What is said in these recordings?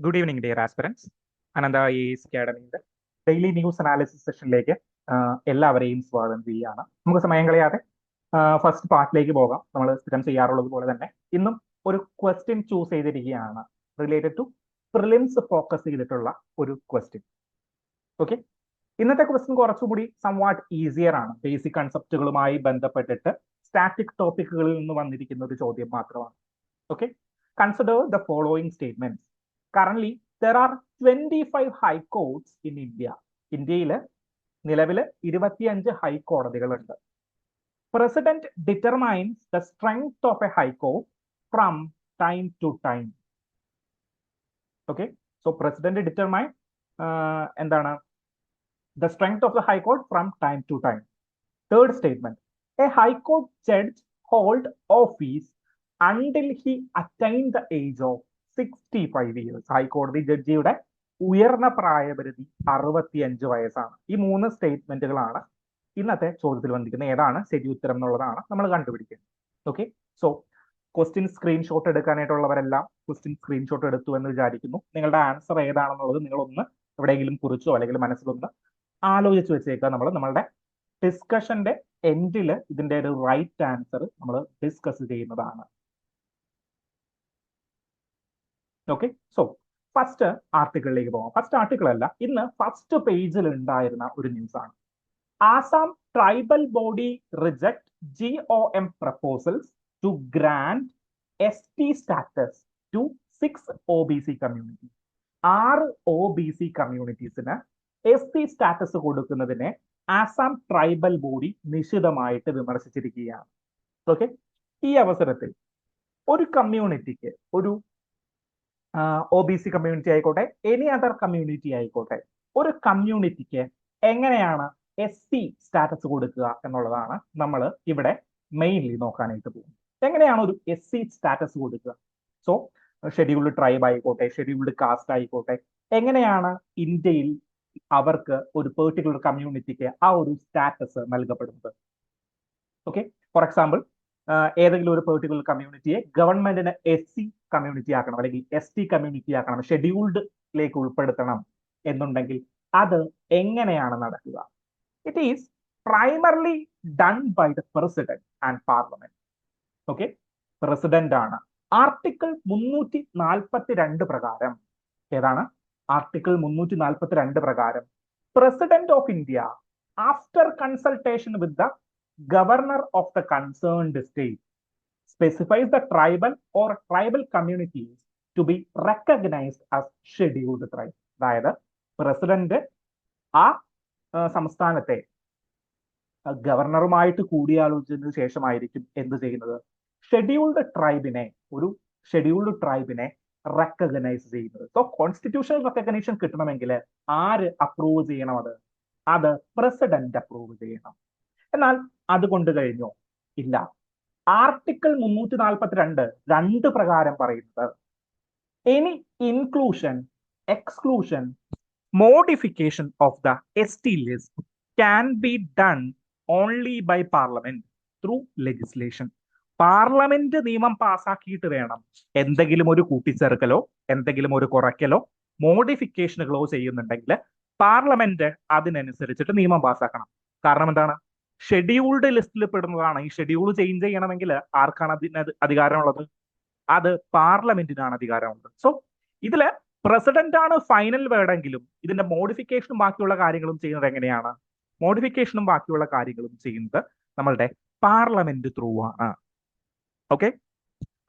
Good evening dear aspirants. Anantha IAS അക്കാഡമിയുടെ daily news analysis സെഷനിലേക്ക് എല്ലാവരെയും സ്വാഗതം ചെയ്യുകയാണ്. നമുക്ക് സമയം കളയാതെ ഫസ്റ്റ് പാർട്ടിലേക്ക് പോകാം. നമ്മൾ സ്ഥിരം ചെയ്യാറുള്ളത് പോലെ തന്നെ ഇന്നും ഒരു ക്വസ്റ്റ്യൻ ചൂസ് ചെയ്തിരിക്കുകയാണ് റിലേറ്റഡ് ടു പ്രിലിംസ് ഫോക്കസ് ചെയ്തിട്ടുള്ള ഒരു ക്വസ്റ്റ്യൻ. ഓക്കെ, ഇന്നത്തെ ക്വസ്റ്റ്യൻ കുറച്ചുകൂടി സംവാട്ട് ഈസിയർ ആണ്. ബേസിക് കൺസെപ്റ്റുകളുമായി ബന്ധപ്പെട്ടിട്ട് സ്റ്റാറ്റിക് ടോപ്പിക്കുകളിൽ നിന്ന് വന്നിരിക്കുന്ന ഒരു ചോദ്യം മാത്രമാണ്. Okay, consider the following statements. Current there are 25 high courts in India. ഇന്ത്യയിൽ നിലവിൽ 25 ഹൈക്കോടതികളുണ്ട്. President determines the strength of a high court from time to time. Okay, so president determine എന്താണ് the strength of the high court from time to time. Third statement, a high court judge hold office until he attained the age of 65 years. ഹൈക്കോടതി ജഡ്ജിയുടെ ഉയർന്ന പ്രായപരിധി 65 വയസ്സാണ്. ഈ മൂന്ന് സ്റ്റേറ്റ്മെന്റുകളാണ് ഇന്നത്തെ ചോദ്യത്തിൽ വന്നിരിക്കുന്നത്. ഏതാണ് ശരി ഉത്തരം എന്നുള്ളതാണ് നമ്മൾ കണ്ടുപിടിക്കുന്നത്. ഓക്കെ, സോ ക്വസ്റ്റ്യൻ സ്ക്രീൻഷോട്ട് എടുക്കാനായിട്ടുള്ളവരെല്ലാം ക്വസ്റ്റ്യൻ സ്ക്രീൻഷോട്ട് എടുത്തു എന്ന് വിചാരിക്കുന്നു. നിങ്ങളുടെ ആൻസർ ഏതാണെന്നുള്ളത് നിങ്ങളൊന്ന് എവിടെയെങ്കിലും കുറിച്ചോ അല്ലെങ്കിൽ മനസ്സിലൊന്ന് ആലോചിച്ച് വെച്ചേക്കുക. നമ്മളുടെ ഡിസ്കഷന്റെ എൻഡിൽ ഇതിന്റെ ഒരു റൈറ്റ് ആൻസർ നമ്മൾ ഡിസ്കസ് ചെയ്യുന്നതാണ്. ഓക്കെ, സോ ഫസ്റ്റ് ആർട്ടിക്കിളിലേക്ക് പോകാം. ഫസ്റ്റ് ആർട്ടിക്കിൾ അല്ല, ഇന്ന് ഫസ്റ്റ് പേജിൽ ഉണ്ടായിരുന്ന ഒരു ന്യൂസ് ആണ്. Assam tribal body reject GOM proposals to grant ST status to 6 OBC community. 6 OBC കമ്മ്യൂണിറ്റീസിന് ST സ്റ്റാറ്റസ് കൊടുക്കുന്നതിനെ ആസാം ട്രൈബൽ ബോഡി നിശിതമായിട്ട് വിമർശിച്ചിരിക്കുകയാണ്. ഓക്കെ, ഈ അവസരത്തിൽ ഒരു കമ്മ്യൂണിറ്റിക്ക്, ഒരു OBC കമ്മ്യൂണിറ്റി ആയിക്കോട്ടെ, എനി അതർ കമ്മ്യൂണിറ്റി ആയിക്കോട്ടെ, ഒരു കമ്മ്യൂണിറ്റിക്ക് എങ്ങനെയാണ് ST സ്റ്റാറ്റസ് കൊടുക്കുക എന്നുള്ളതാണ് നമ്മൾ ഇവിടെ മെയിൻലി നോക്കാനായിട്ട് പോകുന്നത്. എങ്ങനെയാണ് ഒരു SC സ്റ്റാറ്റസ് കൊടുക്കുക? സോ ഷെഡ്യൂൾഡ് ട്രൈബ് ആയിക്കോട്ടെ, ഷെഡ്യൂൾഡ് കാസ്റ്റ് ആയിക്കോട്ടെ, എങ്ങനെയാണ് ഇന്ത്യയിൽ അവർക്ക് ഒരു പെർട്ടിക്കുലർ കമ്മ്യൂണിറ്റിക്ക് ആ ഒരു സ്റ്റാറ്റസ് നൽകപ്പെടുന്നത്? ഓക്കെ, ഫോർ എക്സാമ്പിൾ, ഏതെങ്കിലും ഒരു പെർട്ടിക്കുലർ കമ്മ്യൂണിറ്റിയെ ഗവൺമെന്റിന് SC കമ്മ്യൂണിറ്റി ആക്കണം, അല്ലെങ്കിൽ ST കമ്മ്യൂണിറ്റി ആക്കണം, ഷെഡ്യൂൾഡിലേക്ക് ഉൾപ്പെടുത്തണം എന്നുണ്ടെങ്കിൽ അത് എങ്ങനെയാണ് നടക്കുക? It is primarily done by the president and parliament. Okay, president ആണ്. ആർട്ടിക്കിൾ 342 പ്രകാരം, ഏതാണ് ആർട്ടിക്കിൾ 342 പ്രകാരം, president of India after consultation with the governor of the concerned state specifies the tribal or tribal communities to be recognised as scheduled tribe. അതായത് president ആ സംസ്ഥാനത്തെ ഗവർണറുമായിട്ട് കൂടിയാലോചിച്ചതിന് ശേഷമായിരിക്കും എന്ത് ചെയ്യുന്നത്? ഷെഡ്യൂൾഡ് ട്രൈബിനെ റെക്കഗ്നൈസ് ചെയ്യുന്നത്. സോ കോൺസ്റ്റിറ്റ്യൂഷണൽ റെക്കഗ്നേഷൻ കിട്ടണമെങ്കിൽ ആര് അപ്രൂവ് ചെയ്യണം? അത് പ്രസിഡന്റ് അപ്രൂവ് ചെയ്യണം. എന്നാൽ അതുകൊണ്ട് കഴിഞ്ഞോ? ഇല്ല. ആർട്ടിക്കിൾ 342 പ്രകാരം പറയുന്നത്, any inclusion, exclusion, modification of the ST list can be done only by parliament through legislation. Parliament നിയമം പാസ്സാക്കിയിട്ട് വേണം എന്തെങ്കിലും ഒരു കൂട്ടിച്ചേർക്കലോ എന്തെങ്കിലും ഒരു കുറയ്ക്കലോ മോഡിഫിക്കേഷനുകളോ ചെയ്യുന്നുണ്ടെങ്കിൽ പാർലമെന്റ് അതിനനുസരിച്ചിട്ട് നിയമം പാസ്സാക്കണം. കാരണം എന്താണ്? ഷെഡ്യൂൾഡ് ലിസ്റ്റിൽ പെടുന്നതാണ്. ഈ ഷെഡ്യൂൾ ചേഞ്ച് ചെയ്യണമെങ്കിൽ ആർക്കാണ് അതിന് അധികാരമുള്ളത്? അത് പാർലമെന്റിനാണ് അധികാരമുള്ളത്. സോ ഇതില് പ്രസിഡന്റ് ആണ് ഫൈനൽ വേർഡെങ്കിലും ഇതിന്റെ മോഡിഫിക്കേഷനും ബാക്കിയുള്ള കാര്യങ്ങളും ചെയ്യുന്നത് എങ്ങനെയാണ്? മോഡിഫിക്കേഷനും ബാക്കിയുള്ള കാര്യങ്ങളും ചെയ്യുന്നത് നമ്മളുടെ പാർലമെന്റ് ത്രൂ ആണ്. ഓക്കെ,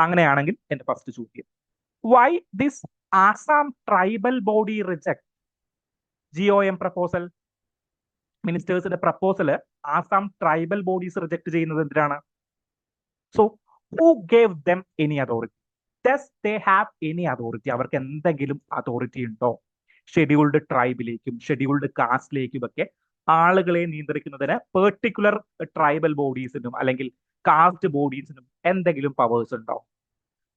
അങ്ങനെയാണെങ്കിൽ എന്റെ ഫസ്റ്റ് ചോദ്യം, why this Assam tribal body reject GOM proposal? മിനിസ്റ്റേഴ്സിന്റെ proposal Assam tribal bodies reject ചെയ്യുന്നത് എന്തിനാണ്? So who gave them any authority? Does they have any authority? അവർക്ക് എന്തെങ്കിലും അതോറിറ്റി ഉണ്ടോ ഷെഡ്യൂൾഡ് ട്രൈബിലേക്കും ഷെഡ്യൂൾഡ് കാസ്റ്റിലേക്കും ഒക്കെ ആളുകളെ നിയന്ത്രിക്കുന്നതിന് പെർട്ടിക്കുലർ ട്രൈബൽ ബോഡീസിനും അല്ലെങ്കിൽ കാസ്റ്റ് ബോഡീസിനും എന്തെങ്കിലും പവേഴ്സ് ഉണ്ടോ?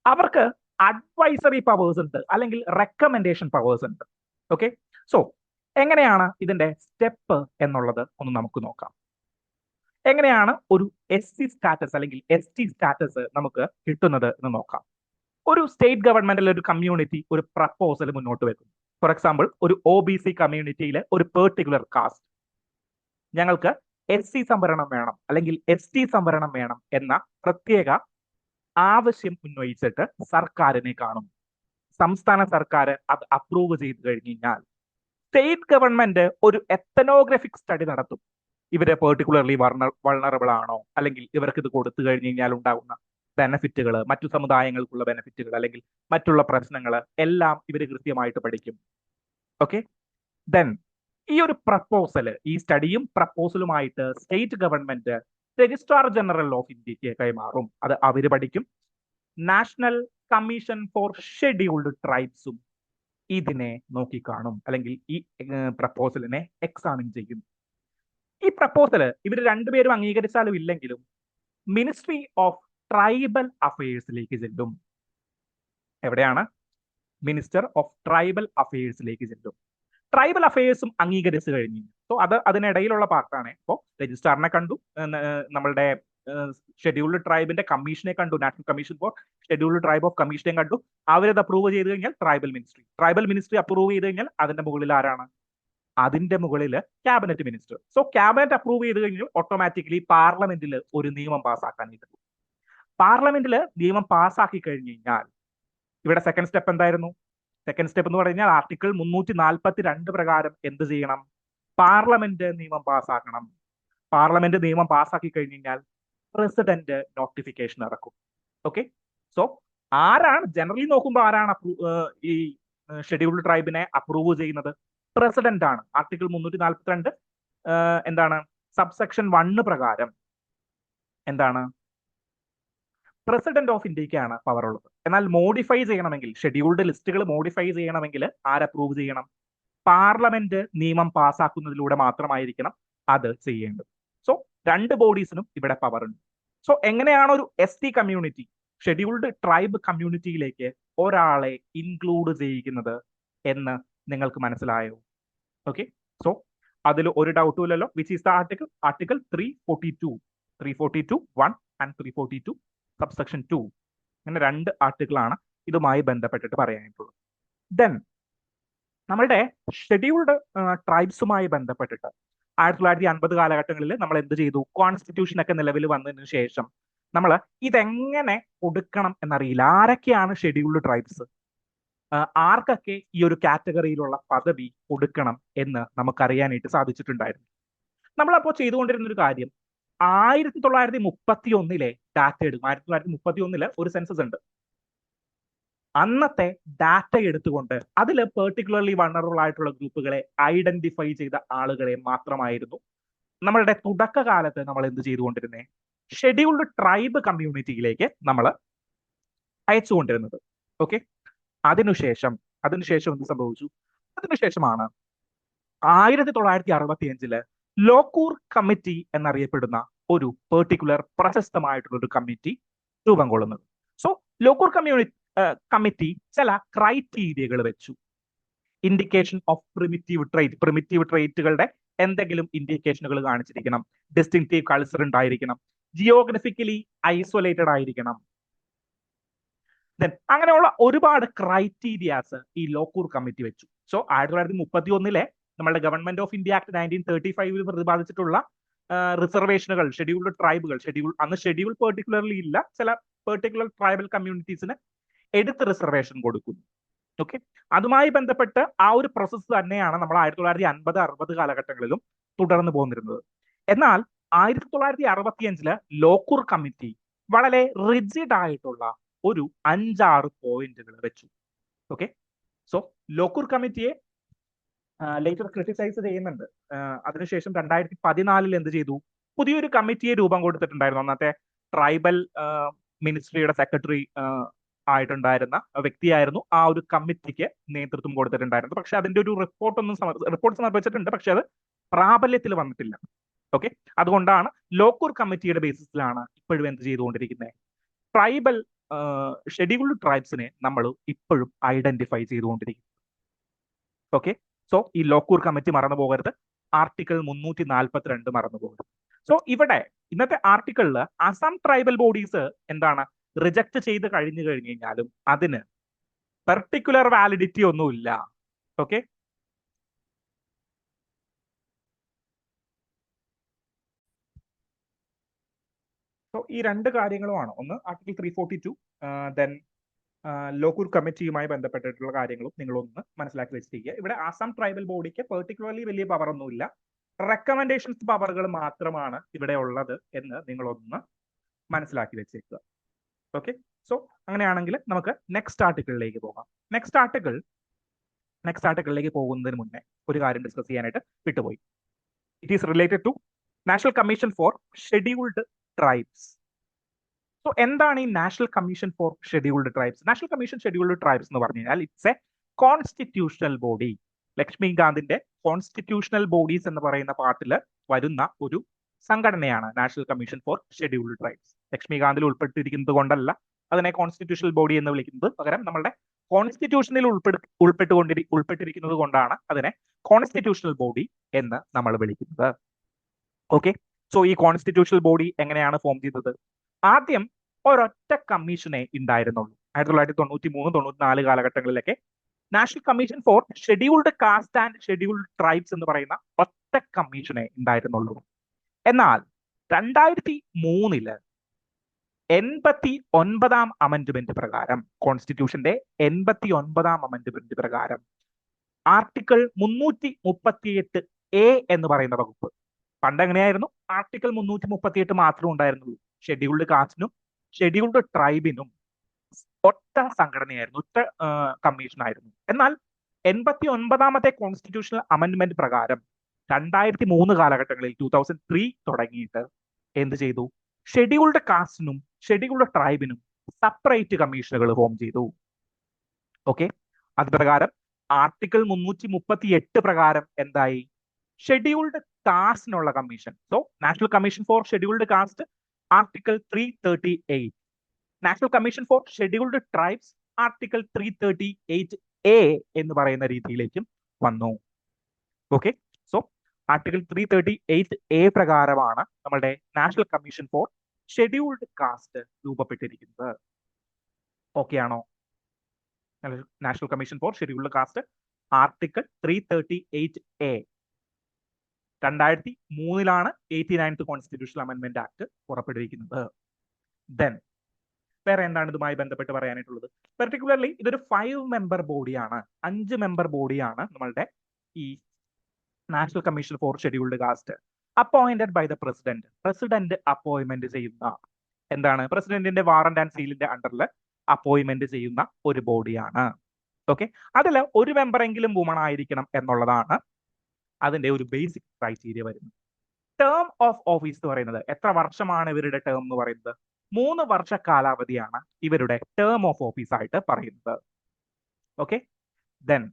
അവർക്ക് അഡ്വൈസറി പവേഴ്സ് ഉണ്ട്, അല്ലെങ്കിൽ റെക്കമെൻഡേഷൻ പവേഴ്സ് ഉണ്ട്. ഓക്കെ, സോ എങ്ങനെയാണ് ഇതിന്റെ സ്റ്റെപ്പ് എന്നുള്ളത് ഒന്ന് നമുക്ക് നോക്കാം. എങ്ങനെയാണ് ഒരു SC സ്റ്റാറ്റസ് അല്ലെങ്കിൽ ST സ്റ്റാറ്റസ് നമുക്ക് കിട്ടുന്നത് എന്ന് നോക്കാം. ഒരു സ്റ്റേറ്റ് ഗവൺമെന്റിൽ ഒരു കമ്മ്യൂണിറ്റി ഒരു പ്രപ്പോസൽ മുന്നോട്ട് വെക്കുന്നു. ഫോർ എക്സാമ്പിൾ, ഒരു OBC കമ്മ്യൂണിറ്റിയിലെ ഒരു പെർട്ടിക്കുലർ കാസ്റ്റ്, ഞങ്ങൾക്ക് SC സംവരണം വേണം അല്ലെങ്കിൽ ST സംവരണം വേണം എന്ന പ്രത്യേക ആവശ്യം ഉന്നയിച്ചിട്ട് സർക്കാരിനെ കാണും. സംസ്ഥാന സർക്കാർ അത് അപ്രൂവ് ചെയ്ത് കഴിഞ്ഞാൽ സ്റ്റേറ്റ് ഗവൺമെന്റ് ഒരു എത്തനോഗ്രഫിക് സ്റ്റഡി നടത്തും. ഇവരെ പെർട്ടിക്കുലർലി വൾണറബിൾ ആണോ, അല്ലെങ്കിൽ ഇവർക്ക് ഇത് കൊടുത്തു കഴിഞ്ഞു കഴിഞ്ഞാൽ ഉണ്ടാകുന്ന ബെനഫിറ്റുകൾ, മറ്റു സമുദായങ്ങൾക്കുള്ള ബെനഫിറ്റുകൾ അല്ലെങ്കിൽ മറ്റുള്ള പ്രശ്നങ്ങൾ എല്ലാം ഇവർ കൃത്യമായിട്ട് പഠിക്കും. ഓക്കെ, ദെൻ ഈ ഒരു പ്രപ്പോസല്, ഈ സ്റ്റഡിയും പ്രപ്പോസലുമായിട്ട് state government registrar general of ഇന്ത്യക്ക് കൈമാറും. അത് അവര് പഠിക്കും. നാഷണൽ കമ്മീഷൻ ഫോർ ഷെഡ്യൂൾഡ് ട്രൈബ്സും ഇതിനെ നോക്കിക്കാണും അല്ലെങ്കിൽ ഈ പ്രപ്പോസലിനെ എക്സാമിൻ ചെയ്യും. ഈ പ്രപ്പോസല് ഇവർ രണ്ടുപേരും അംഗീകരിച്ചാലും ഇല്ലെങ്കിലും മിനിസ്ട്രി ഓഫ് ട്രൈബൽ അഫയേഴ്സിലേക്ക് ചെല്ലും. എവിടെയാണ്? മിനിസ്റ്റർ ഓഫ് ട്രൈബൽ അഫയേഴ്സിലേക്ക് ചെല്ലും. ട്രൈബൽ അഫയേഴ്സും അംഗീകരിച്ചു കഴിഞ്ഞു. സോ അതിനിടയിലുള്ള പാർട്ടാണ്. ഇപ്പോൾ രജിസ്ട്രാറിനെ കണ്ടു, നമ്മളുടെ ഷെഡ്യൂൾഡ് ട്രൈബിന്റെ കമ്മീഷനെ കണ്ടു, national commission for scheduled tribe of കമ്മീഷനെ കണ്ടു. അവരത് അപ്രൂവ് ചെയ്ത് കഴിഞ്ഞാൽ ട്രൈബൽ മിനിസ്ട്രി അപ്രൂവ് ചെയ്ത് കഴിഞ്ഞാൽ അതിന്റെ മുകളിൽ ആരാണ്? അതിന്റെ മുകളിൽ cabinet minister. So cabinet approve ചെയ്ത് കഴിഞ്ഞാൽ ഓട്ടോമാറ്റിക്കലി പാർലമെന്റിൽ ഒരു നിയമം പാസ്സാക്കാനായിട്ട് പോകും. പാർലമെന്റിൽ നിയമം പാസ്സാക്കി കഴിഞ്ഞു കഴിഞ്ഞാൽ ഇവിടെ സെക്കൻഡ് സ്റ്റെപ്പ് എന്തായിരുന്നു? സെക്കൻഡ് സ്റ്റെപ്പ് എന്ന് പറഞ്ഞാൽ ആർട്ടിക്കിൾ 342 പ്രകാരം എന്ത് ചെയ്യണം? പാർലമെന്റ് നിയമം പാസ്സാക്കണം. പാർലമെന്റ് നിയമം പാസ്സാക്കി കഴിഞ്ഞു കഴിഞ്ഞാൽ പ്രസിഡന്റ് നോട്ടിഫിക്കേഷൻ ഇറക്കും. ഓക്കെ, സോ ആരാണ് ജനറലി നോക്കുമ്പോൾ ആരാണ് ഈ ഷെഡ്യൂൾഡ് ട്രൈബിനെ അപ്രൂവ് ചെയ്യുന്നത്? പ്രസിഡന്റ് ആണ്. ആർട്ടിക്കിൾ 342 എന്താണ്? സബ്സെക്ഷൻ 1 പ്രകാരം എന്താണ്? പ്രസിഡന്റ് ഓഫ് ഇന്ത്യക്കാണ് പവർ ഉള്ളത്. എന്നാൽ മോഡിഫൈ ചെയ്യണമെങ്കിൽ, ഷെഡ്യൂൾഡ് ലിസ്റ്റുകൾ മോഡിഫൈ ചെയ്യണമെങ്കിൽ ആര് അപ്രൂവ് ചെയ്യണം? പാർലമെന്റ് നിയമം പാസ്സാക്കുന്നതിലൂടെ മാത്രമായിരിക്കണം അത് ചെയ്യേണ്ടത്. സോ രണ്ട് ബോഡീസിനും ഇവിടെ പവർ ഉണ്ട്. സോ എങ്ങനെയാണ് ഒരു ST കമ്മ്യൂണിറ്റി ഷെഡ്യൂൾഡ് ട്രൈബ് കമ്മ്യൂണിറ്റിയിലേക്ക് ഒരാളെ ഇൻക്ലൂഡ് ചെയ്യിക്കുന്നത് എന്ന് നിങ്ങൾക്ക് മനസ്സിലായോ? ഓക്കെ, സോ അതിൽ ഒരു ഡൗട്ടും ഇല്ലല്ലോ. Which is the article 342(1) and 342 subsection 2. അങ്ങനെ 2 ആർട്ടിക്കിളാണ് ഇതുമായി ബന്ധപ്പെട്ടിട്ട് പറയാനായിട്ടുള്ളത്. ദെൻ നമ്മളുടെ ഷെഡ്യൂൾഡ് ട്രൈബ്സുമായി ബന്ധപ്പെട്ടിട്ട് 1950 കാലഘട്ടങ്ങളിൽ നമ്മൾ എന്ത് ചെയ്തു? കോൺസ്റ്റിറ്റ്യൂഷൻ ഒക്കെ നിലവിൽ വന്നതിന് ശേഷം നമ്മൾ ഇതെങ്ങനെ കൊടുക്കണം എന്നറിയില്ല. ആരൊക്കെയാണ് ഷെഡ്യൂൾഡ് ട്രൈബ്സ്, ആർക്കൊക്കെ ഈ ഒരു കാറ്റഗറിയിലുള്ള പദവി കൊടുക്കണം എന്ന് നമുക്കറിയാനായിട്ട് സാധിച്ചിട്ടുണ്ടായിരുന്നു. നമ്മളപ്പോൾ ചെയ്തുകൊണ്ടിരുന്ന ഒരു കാര്യം, 1931 ഡാറ്റ എടുക്കും. 1931 ഒരു സെൻസസ് ഉണ്ട്. അന്നത്തെ ഡാറ്റ എടുത്തുകൊണ്ട് അതിൽ പെർട്ടിക്കുലർലി വൾണറബിൾ ആയിട്ടുള്ള ഗ്രൂപ്പുകളെ ഐഡന്റിഫൈ ചെയ്ത ആളുകളെ മാത്രമായിരുന്നു നമ്മളുടെ തുടക്കകാലത്ത് നമ്മൾ എന്ത് ചെയ്തുകൊണ്ടിരുന്നത്? ഷെഡ്യൂൾഡ് ട്രൈബ് കമ്മ്യൂണിറ്റിയിലേക്ക് നമ്മൾ അയച്ചുകൊണ്ടിരുന്നത്. ഓക്കെ, അതിനുശേഷം എന്ത് സംഭവിച്ചു? അതിനുശേഷമാണ് 1965 ലോക്കൂർ കമ്മിറ്റി എന്നറിയപ്പെടുന്ന ഒരു പെർട്ടിക്കുലർ പ്രശസ്തമായിട്ടുള്ള ഒരു കമ്മിറ്റി രൂപം കൊള്ളുന്നത്. സോ ലോക്കൂർ കമ്മിറ്റി ചില ക്രൈറ്റീരിയകൾ വെച്ചു. ഇൻഡിക്കേഷൻ ഓഫ് പ്രിമിറ്റീവ് ട്രേറ്റുകളുടെ എന്തെങ്കിലും ഇൻഡിക്കേഷനുകൾ കാണിച്ചിരിക്കണം, ഡിസ്റ്റിങ്റ്റീവ് കൾച്ചർ ഉണ്ടായിരിക്കണം, ജിയോഗ്രഫിക്കലി ഐസൊലേറ്റഡ് ആയിരിക്കണം. അങ്ങനെയുള്ള ഒരുപാട് ക്രൈറ്റീരിയാസ് ഈ ലോക്കൂർ കമ്മിറ്റി വെച്ചു. സോ 1931 നമ്മളുടെ ഗവൺമെന്റ് ഓഫ് ഇന്ത്യ ആക്ട് 1935 പ്രതിപാദിച്ചിട്ടുള്ള റിസർവേഷനുകൾ, ഷെഡ്യൂൾഡ് ട്രൈബുകൾ, അന്ന് ഷെഡ്യൂൾ പെർട്ടിക്കുലർലി ഇല്ല, ചില പെർട്ടിക്കുലർ ട്രൈബൽ കമ്മ്യൂണിറ്റീസിന് എടുത്ത് റിസർവേഷൻ കൊടുക്കുന്നു. ഓക്കെ, അതുമായി ബന്ധപ്പെട്ട് ആ ഒരു പ്രോസസ്സ് തന്നെയാണ് നമ്മൾ 1950-60 കാലഘട്ടങ്ങളിലും തുടർന്നു പോന്നിരുന്നത്. എന്നാൽ 1965 ലോക്കൂർ കമ്മിറ്റി വളരെ റിജിഡ് ആയിട്ടുള്ള ഒരു 5-6 പോയിന്റുകൾ വെച്ചു. ഓക്കെ, സോ ലോക്കൂർ കമ്മിറ്റിയെ ലേറ്റർ ക്രിട്ടിസൈസ് ചെയ്യുന്നുണ്ട്. അതിനുശേഷം 2014 എന്ത് ചെയ്തു? പുതിയൊരു കമ്മിറ്റിയെ രൂപം കൊടുത്തിട്ടുണ്ടായിരുന്നു. അന്നത്തെ ട്രൈബൽ മിനിസ്ട്രിയുടെ സെക്രട്ടറി ആയിട്ടുണ്ടായിരുന്ന വ്യക്തിയായിരുന്നു ആ ഒരു കമ്മിറ്റിക്ക് നേതൃത്വം കൊടുത്തിട്ടുണ്ടായിരുന്നത്. പക്ഷെ അതിന്റെ ഒരു റിപ്പോർട്ട് സമർപ്പിച്ചിട്ടുണ്ട്, പക്ഷെ അത് പ്രാബല്യത്തിൽ വന്നിട്ടില്ല. ഓക്കെ, അതുകൊണ്ടാണ് ലോക്കൂർ കമ്മിറ്റിയുടെ ബേസിസിലാണ് ഇപ്പോഴും എന്ത് ചെയ്തുകൊണ്ടിരിക്കുന്നത്? ട്രൈബൽ ഷെഡ്യൂൾഡ് ട്രൈബ്സിനെ നമ്മൾ ഇപ്പോഴും ഐഡന്റിഫൈ ചെയ്തുകൊണ്ടിരിക്കും. ഓക്കെ, സോ ഈ ലോക്കൂർ കമ്മിറ്റി മറന്നു പോകരുത്. ആർട്ടിക്കിൾ 342 മറന്നു പോകരുത്. സോ ഇവിടെ ഇന്നത്തെ ആർട്ടിക്കിളിൽ അസം ട്രൈബൽ ബോഡീസ് എന്താണ്? റിജക്ട് ചെയ്ത് കഴിഞ്ഞു കഴിഞ്ഞാലും അതിന് പെർട്ടിക്കുലർ വാലിഡിറ്റി ഒന്നുമില്ല. ഓക്കെ, സോ ഈ രണ്ട് കാര്യങ്ങളുമാണ്. ഒന്ന് ആർട്ടിക്കിൾ 342, ദെൻ ലോക്കൂർ കമ്മിറ്റിയുമായി ബന്ധപ്പെട്ടിട്ടുള്ള കാര്യങ്ങളും നിങ്ങളൊന്ന് മനസ്സിലാക്കി വെച്ചിരിക്കുക. ഇവിടെ ആസാം ട്രൈബൽ ബോഡിക്ക് പെർട്ടിക്കുലർലി വലിയ പവർ ഒന്നുമില്ല, റെക്കമെൻഡേഷൻസ് പവറുകൾ മാത്രമാണ് ഇവിടെ ഉള്ളത് എന്ന് നിങ്ങളൊന്ന് മനസ്സിലാക്കി വെച്ചേക്കുക. ഓക്കെ, സോ അങ്ങനെയാണെങ്കിൽ നമുക്ക് നെക്സ്റ്റ് ആർട്ടിക്കിളിലേക്ക് പോകാം. നെക്സ്റ്റ് ആർട്ടിക്കിളിലേക്ക് പോകുന്നതിന് മുന്നേ ഒരു കാര്യം ഡിസ്കസ് ചെയ്യാനായിട്ട് വിട്ടുപോയി. It is related to national commission for scheduled tribes. So എന്താണ് ഈ national commission for scheduled tribes? National commission scheduled tribes എന്ന് പറഞ്ഞു കഴിഞ്ഞാൽ ഇറ്റ്സ് എ കോൺസ്റ്റിറ്റ്യൂഷണൽ ബോഡി. ലക്ഷ്മികാന്തിന്റെ കോൺസ്റ്റിറ്റ്യൂഷണൽ ബോഡീസ് എന്ന് പറയുന്ന പാർട്ടിൽ വരുന്ന ഒരു സംഘടനയാണ് national commission for scheduled tribes. ലക്ഷ്മികാന്തിൽ ഉൾപ്പെട്ടിരിക്കുന്നത് കൊണ്ടല്ല അതിനെ കോൺസ്റ്റിറ്റ്യൂഷണൽ ബോഡി എന്ന് വിളിക്കുന്നത്, പകരം നമ്മളുടെ കോൺസ്റ്റിറ്റ്യൂഷനിൽ ഉൾപ്പെട്ടിരിക്കുന്നത് കൊണ്ടാണ് അതിനെ കോൺസ്റ്റിറ്റ്യൂഷണൽ ബോഡി എന്ന് നമ്മൾ വിളിക്കുന്നത്. ഓക്കെ, സോ ഈ കോൺസ്റ്റിറ്റ്യൂഷണൽ ബോഡി എങ്ങനെയാണ് ഫോം ചെയ്തത്? ആദ്യം ഒരൊറ്റ കമ്മീഷനെ ഉണ്ടായിരുന്നുള്ളൂ. 1993-94 കാലഘട്ടങ്ങളിലൊക്കെ national commission for scheduled caste and scheduled tribes എന്ന് പറയുന്ന ഒറ്റ കമ്മീഷനെ ഉണ്ടായിരുന്നുള്ളൂ. എന്നാൽ 2003 89-ാം അമെന്റ്മെന്റ് പ്രകാരം, കോൺസ്റ്റിറ്റ്യൂഷന്റെ 89-ാം അമെന്റ്മെന്റ് പ്രകാരം ആർട്ടിക്കിൾ 338A എന്ന് പറയുന്ന വകുപ്പ്, പണ്ട് എങ്ങനെയായിരുന്നു? ആർട്ടിക്കിൾ 338 മാത്രമേ ഉണ്ടായിരുന്നുള്ളൂ. ഷെഡ്യൂൾഡ് കാസ്റ്റിനും ഷെഡ്യൂൾഡ് ട്രൈബിനും ഒറ്റ സംഘടനയായിരുന്നു, ഒറ്റ കമ്മീഷൻ ആയിരുന്നു. എന്നാൽ 89-ാമത്തെ കോൺസ്റ്റിറ്റ്യൂഷണൽ അമെന്റ്മെന്റ് പ്രകാരം 2003 കാലഘട്ടങ്ങളിൽ 2003 തുടങ്ങിയിട്ട് എന്ത് ചെയ്തു? ഷെഡ്യൂൾഡ് കാസ്റ്റിനും ഷെഡ്യൂൾഡ് ട്രൈബിനും സെപ്പറേറ്റ് കമ്മീഷനുകൾ ഫോം ചെയ്തു. ഓക്കെ, അത് പ്രകാരം ആർട്ടിക്കിൾ 338 പ്രകാരം എന്തായി? ഷെഡ്യൂൾഡ് കാസ്റ്റിനുള്ള commission. So national commission for scheduled caste article 338, national commission for scheduled tribes article 338A എന്ന് പറയുന്ന രീതിയിലേക്കും വന്നു. ഓക്കെ, സോ ആർട്ടിക്കിൾ 338A പ്രകാരമാണ് നമ്മുടെ national commission for scheduled caste രൂപപ്പെട്ടിരിക്കുന്നത്. ഓക്കെ ആണോ? National commission for scheduled caste article 338A 2003 89th constitutional amendment act പുറപ്പെടുവിക്കുന്നത്. Then വേറെ എന്താണ് ഇതുമായി ബന്ധപ്പെട്ട് പറയാനായിട്ടുള്ളത്? പെർട്ടിക്കുലർലി ഇതൊരു 5 മെമ്പർ ബോഡിയാണ്, 5 മെമ്പർ ബോഡിയാണ് നമ്മളുടെ ഈ national commission for scheduled caste. Appointed by the president, president appointment ചെയ്യുന്ന, എന്താണ്? പ്രസിഡന്റിന്റെ വാറന്റ് ആൻഡ് സീലിന്റെ അണ്ടറിൽ അപ്പോയിന്റ്മെന്റ് ചെയ്യുന്ന ഒരു ബോഡിയാണ്. ഓക്കെ, അതിൽ ഒരു മെമ്പർ എങ്കിലും വുമൺ ആയിരിക്കണം എന്നുള്ളതാണ് അതിന്റെ ഒരു ബേസിക് ക്രൈറ്റീരിയ വരുന്നത്. ടേം ഓഫ് ഓഫീസ് എന്ന് പറയുന്നത്, എത്ര വർഷമാണ് ഇവരുടെ ടേം എന്ന് പറയുന്നത്? 3 വർഷ കാലാവധിയാണ് ഇവരുടെ ടേം ഓഫ് ഓഫീസ് ആയിട്ട് പറയുന്നത്. ഓക്കെ, ദെൻ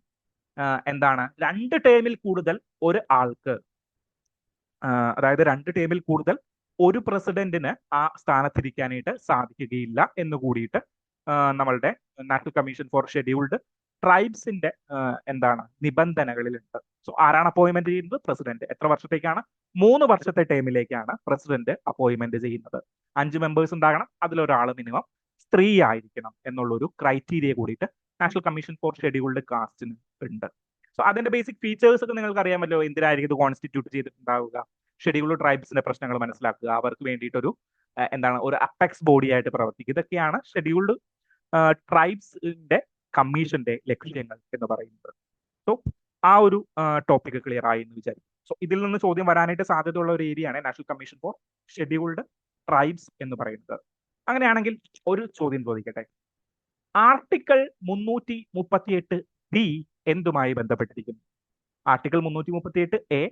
എന്താണ്? 2 ടേമിൽ കൂടുതൽ ഒരു ആൾക്ക്, അതായത് 2 ടേമിൽ കൂടുതൽ ഒരു പ്രസിഡന്റിന് ആ സ്ഥാനത്തിരിക്കാനായിട്ട് സാധിക്കുകയില്ല എന്ന് കൂടിയിട്ട് നമ്മളുടെ നാഷണൽ കമ്മീഷൻ ഫോർ ഷെഡ്യൂൾഡ് ട്രൈബ്സിന്റെ എന്താണ് നിബന്ധനകളിലുണ്ട്. സോ ആരാണ് അപ്പോയിന്റ്മെന്റ് ചെയ്യുന്നത്? പ്രസിഡന്റ്. എത്ര വർഷത്തേക്കാണ്? 3 വർഷത്തെ ടേമിലേക്കാണ് പ്രസിഡന്റ് അപ്പോയിന്റ്മെന്റ് ചെയ്യുന്നത്. 5 മെമ്പേഴ്സ് ഉണ്ടാകണം, അതിലൊരാൾ മിനിമം സ്ത്രീ ആയിരിക്കണം എന്നുള്ളൊരു ക്രൈറ്റീരിയ കൂടിയിട്ട് നാഷണൽ കമ്മീഷൻ ഫോർ ഷെഡ്യൂൾഡ് കാസ്റ്റിന് ഉണ്ട്. സോ അതിന്റെ ബേസിക് ഫീച്ചേഴ്സ് ഒക്കെ നിങ്ങൾക്ക് അറിയാമല്ലോ. എന്തിനായിരിക്കും ഇത് കോൺസ്റ്റിറ്റ്യൂട്ട് ചെയ്തിട്ടുണ്ടാവുക? ഷെഡ്യൂൾഡ് ട്രൈബ്സിന്റെ പ്രശ്നങ്ങൾ മനസ്സിലാക്കുക, അവർക്ക് വേണ്ടിയിട്ടൊരു എന്താണ് ഒരു അപ്പെക്സ് ബോഡി ആയിട്ട് പ്രവർത്തിക്കുക. ഇതൊക്കെയാണ് ഷെഡ്യൂൾഡ് ട്രൈബ്സിന്റെ കമ്മീഷന്റെ ലക്ഷ്യങ്ങൾ എന്ന് പറയുന്നത്. സോ ആ ഒരു ടോപ്പിക് ക്ലിയർ ആയി എന്ന് വിചാരിക്കും. സോ ഇതിൽ നിന്ന് ചോദ്യം വരാനായിട്ട് സാധ്യതയുള്ള ഒരു ഏരിയയാണ് national commission for scheduled tribes എന്ന് പറയുന്നത്. അങ്ങനെയാണെങ്കിൽ ഒരു ചോദ്യം ചോദിക്കട്ടെ. ആർട്ടിക്കിൾ 338B എന്തുമായി ബന്ധപ്പെട്ടിരിക്കുന്നു? Article 338A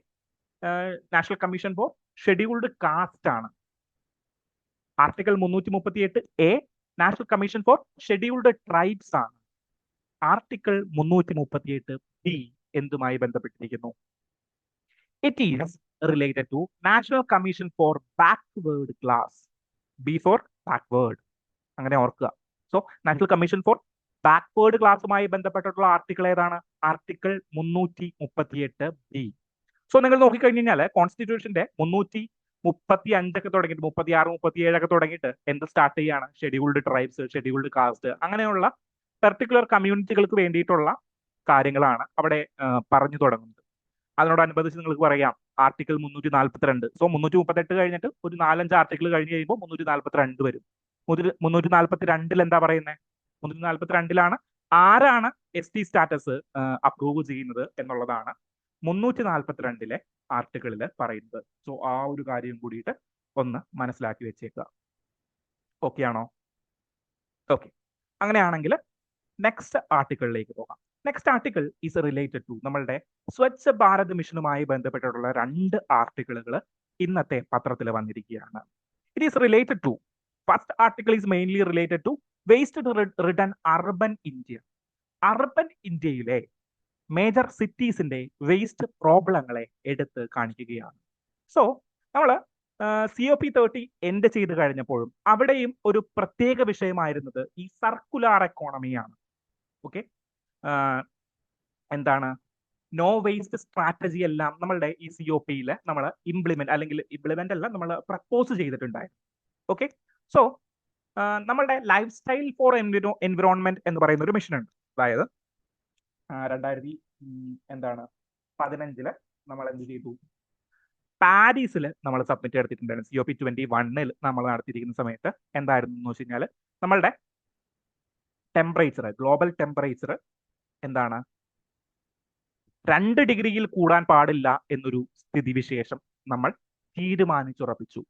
national commission for scheduled caste ആണ്. Article 338A national commission for scheduled tribes ആണ്. ആർട്ടിക്കിൾ 338B എന്തുമായി ബന്ധപ്പെട്ടിരിക്കുന്നു? It is related to national commission for backward class. B for backward, അങ്ങനെ ഓർക്കുക. So national commission for backward ക്ലാസുമായി ബന്ധപ്പെട്ടിട്ടുള്ള article ഏതാണ്? Article 338B. So നിങ്ങൾ നോക്കിക്കഴിഞ്ഞു കഴിഞ്ഞാൽ കോൺസ്റ്റിറ്റ്യൂഷന്റെ 35 തുടങ്ങിയിട്ട് 36, 37 തുടങ്ങിയിട്ട് എന്ത് സ്റ്റാർട്ട് ചെയ്യാണ്? ഷെഡ്യൂൾഡ് ട്രൈബ്സ്, ഷെഡ്യൂൾഡ് കാസ്റ്റ്, അങ്ങനെയുള്ള പെർട്ടിക്കുലർ കമ്മ്യൂണിറ്റികൾക്ക് വേണ്ടിയിട്ടുള്ള കാര്യങ്ങളാണ് അവിടെ പറഞ്ഞു തുടങ്ങുന്നത്. അതിനോടനുബന്ധിച്ച് നിങ്ങൾക്ക് പറയാം ആർട്ടിക്കിൾ 342. സോ 338 കഴിഞ്ഞിട്ട് ഒരു 4-5 ആർട്ടിക്കിൾ കഴിഞ്ഞ് കഴിയുമ്പോൾ 342 വരും. 342 എന്താ പറയുന്നത്? 342 ആരാണ് ST സ്റ്റാറ്റസ് അപ്രൂവ് ചെയ്യുന്നത് എന്നുള്ളതാണ് 342 ആർട്ടിക്കിളിൽ പറയുന്നത്. സോ ആ ഒരു കാര്യം കൂടിയിട്ട് ഒന്ന് മനസ്സിലാക്കി വെച്ചേക്കുക. ഓക്കെ ആണോ? ഓക്കെ, അങ്ങനെയാണെങ്കിൽ നെക്സ്റ്റ് ആർട്ടിക്കിളിലേക്ക് പോകാം. Next article is related to നമ്മളുടെ സ്വച്ഛ് ഭാരത് മിഷനുമായി ബന്ധപ്പെട്ടിട്ടുള്ള 2 ആർട്ടിക്കിളുകൾ ഇന്നത്തെ പത്രത്തിൽ വന്നിരിക്കുകയാണ്. It is related to, first article is mainly related to waste return urban India. Urban ഇന്ത്യയിലെ മേജർ സിറ്റീസിന്റെ വേസ്റ്റ് പ്രോബ്ലങ്ങളെ എടുത്ത് കാണിക്കുകയാണ്. സോ നമ്മൾ COP30 എൻഡ് ചെയ്ത് കഴിഞ്ഞപ്പോഴും അവിടെയും ഒരു പ്രത്യേക വിഷയമായിരുന്നത് ഈ സർക്കുലാർ എക്കോണമിയാണ്. ഓക്കെ, എന്താണ് നോ വേസ്റ്റ് സ്ട്രാറ്റജി എല്ലാം നമ്മളുടെ ഈ COPയിൽ നമ്മൾ ഇംപ്ലിമെന്റ് അല്ല, നമ്മൾ പ്രപ്പോസ് ചെയ്തിട്ടുണ്ടായിരുന്നു. ഓക്കെ, സോ നമ്മളുടെ ലൈഫ് സ്റ്റൈൽ ഫോർ എൻവിറോൺമെന്റ് എന്ന് പറയുന്ന ഒരു മിഷൻ ഉണ്ട്. അതായത് 2015 നമ്മൾ എന്ത് ചെയ്തു? പാരീസിൽ നമ്മൾ സബ്മിറ്റ് എടുത്തിട്ടുണ്ടായിരുന്നു. COP21 നമ്മൾ നടത്തിയിരിക്കുന്ന സമയത്ത് എന്തായിരുന്നു എന്ന് വെച്ച് കഴിഞ്ഞാൽ നമ്മളുടെ ടെമ്പറേച്ചർ, ഗ്ലോബൽ ടെമ്പറേച്ചർ എന്താണ് 2 ഡിഗ്രിയിൽ കൂടാൻ പാടില്ല എന്നൊരു സ്ഥിതിവിശേഷം നമ്മൾ തീരുമാനിച്ചുറപ്പിച്ചു.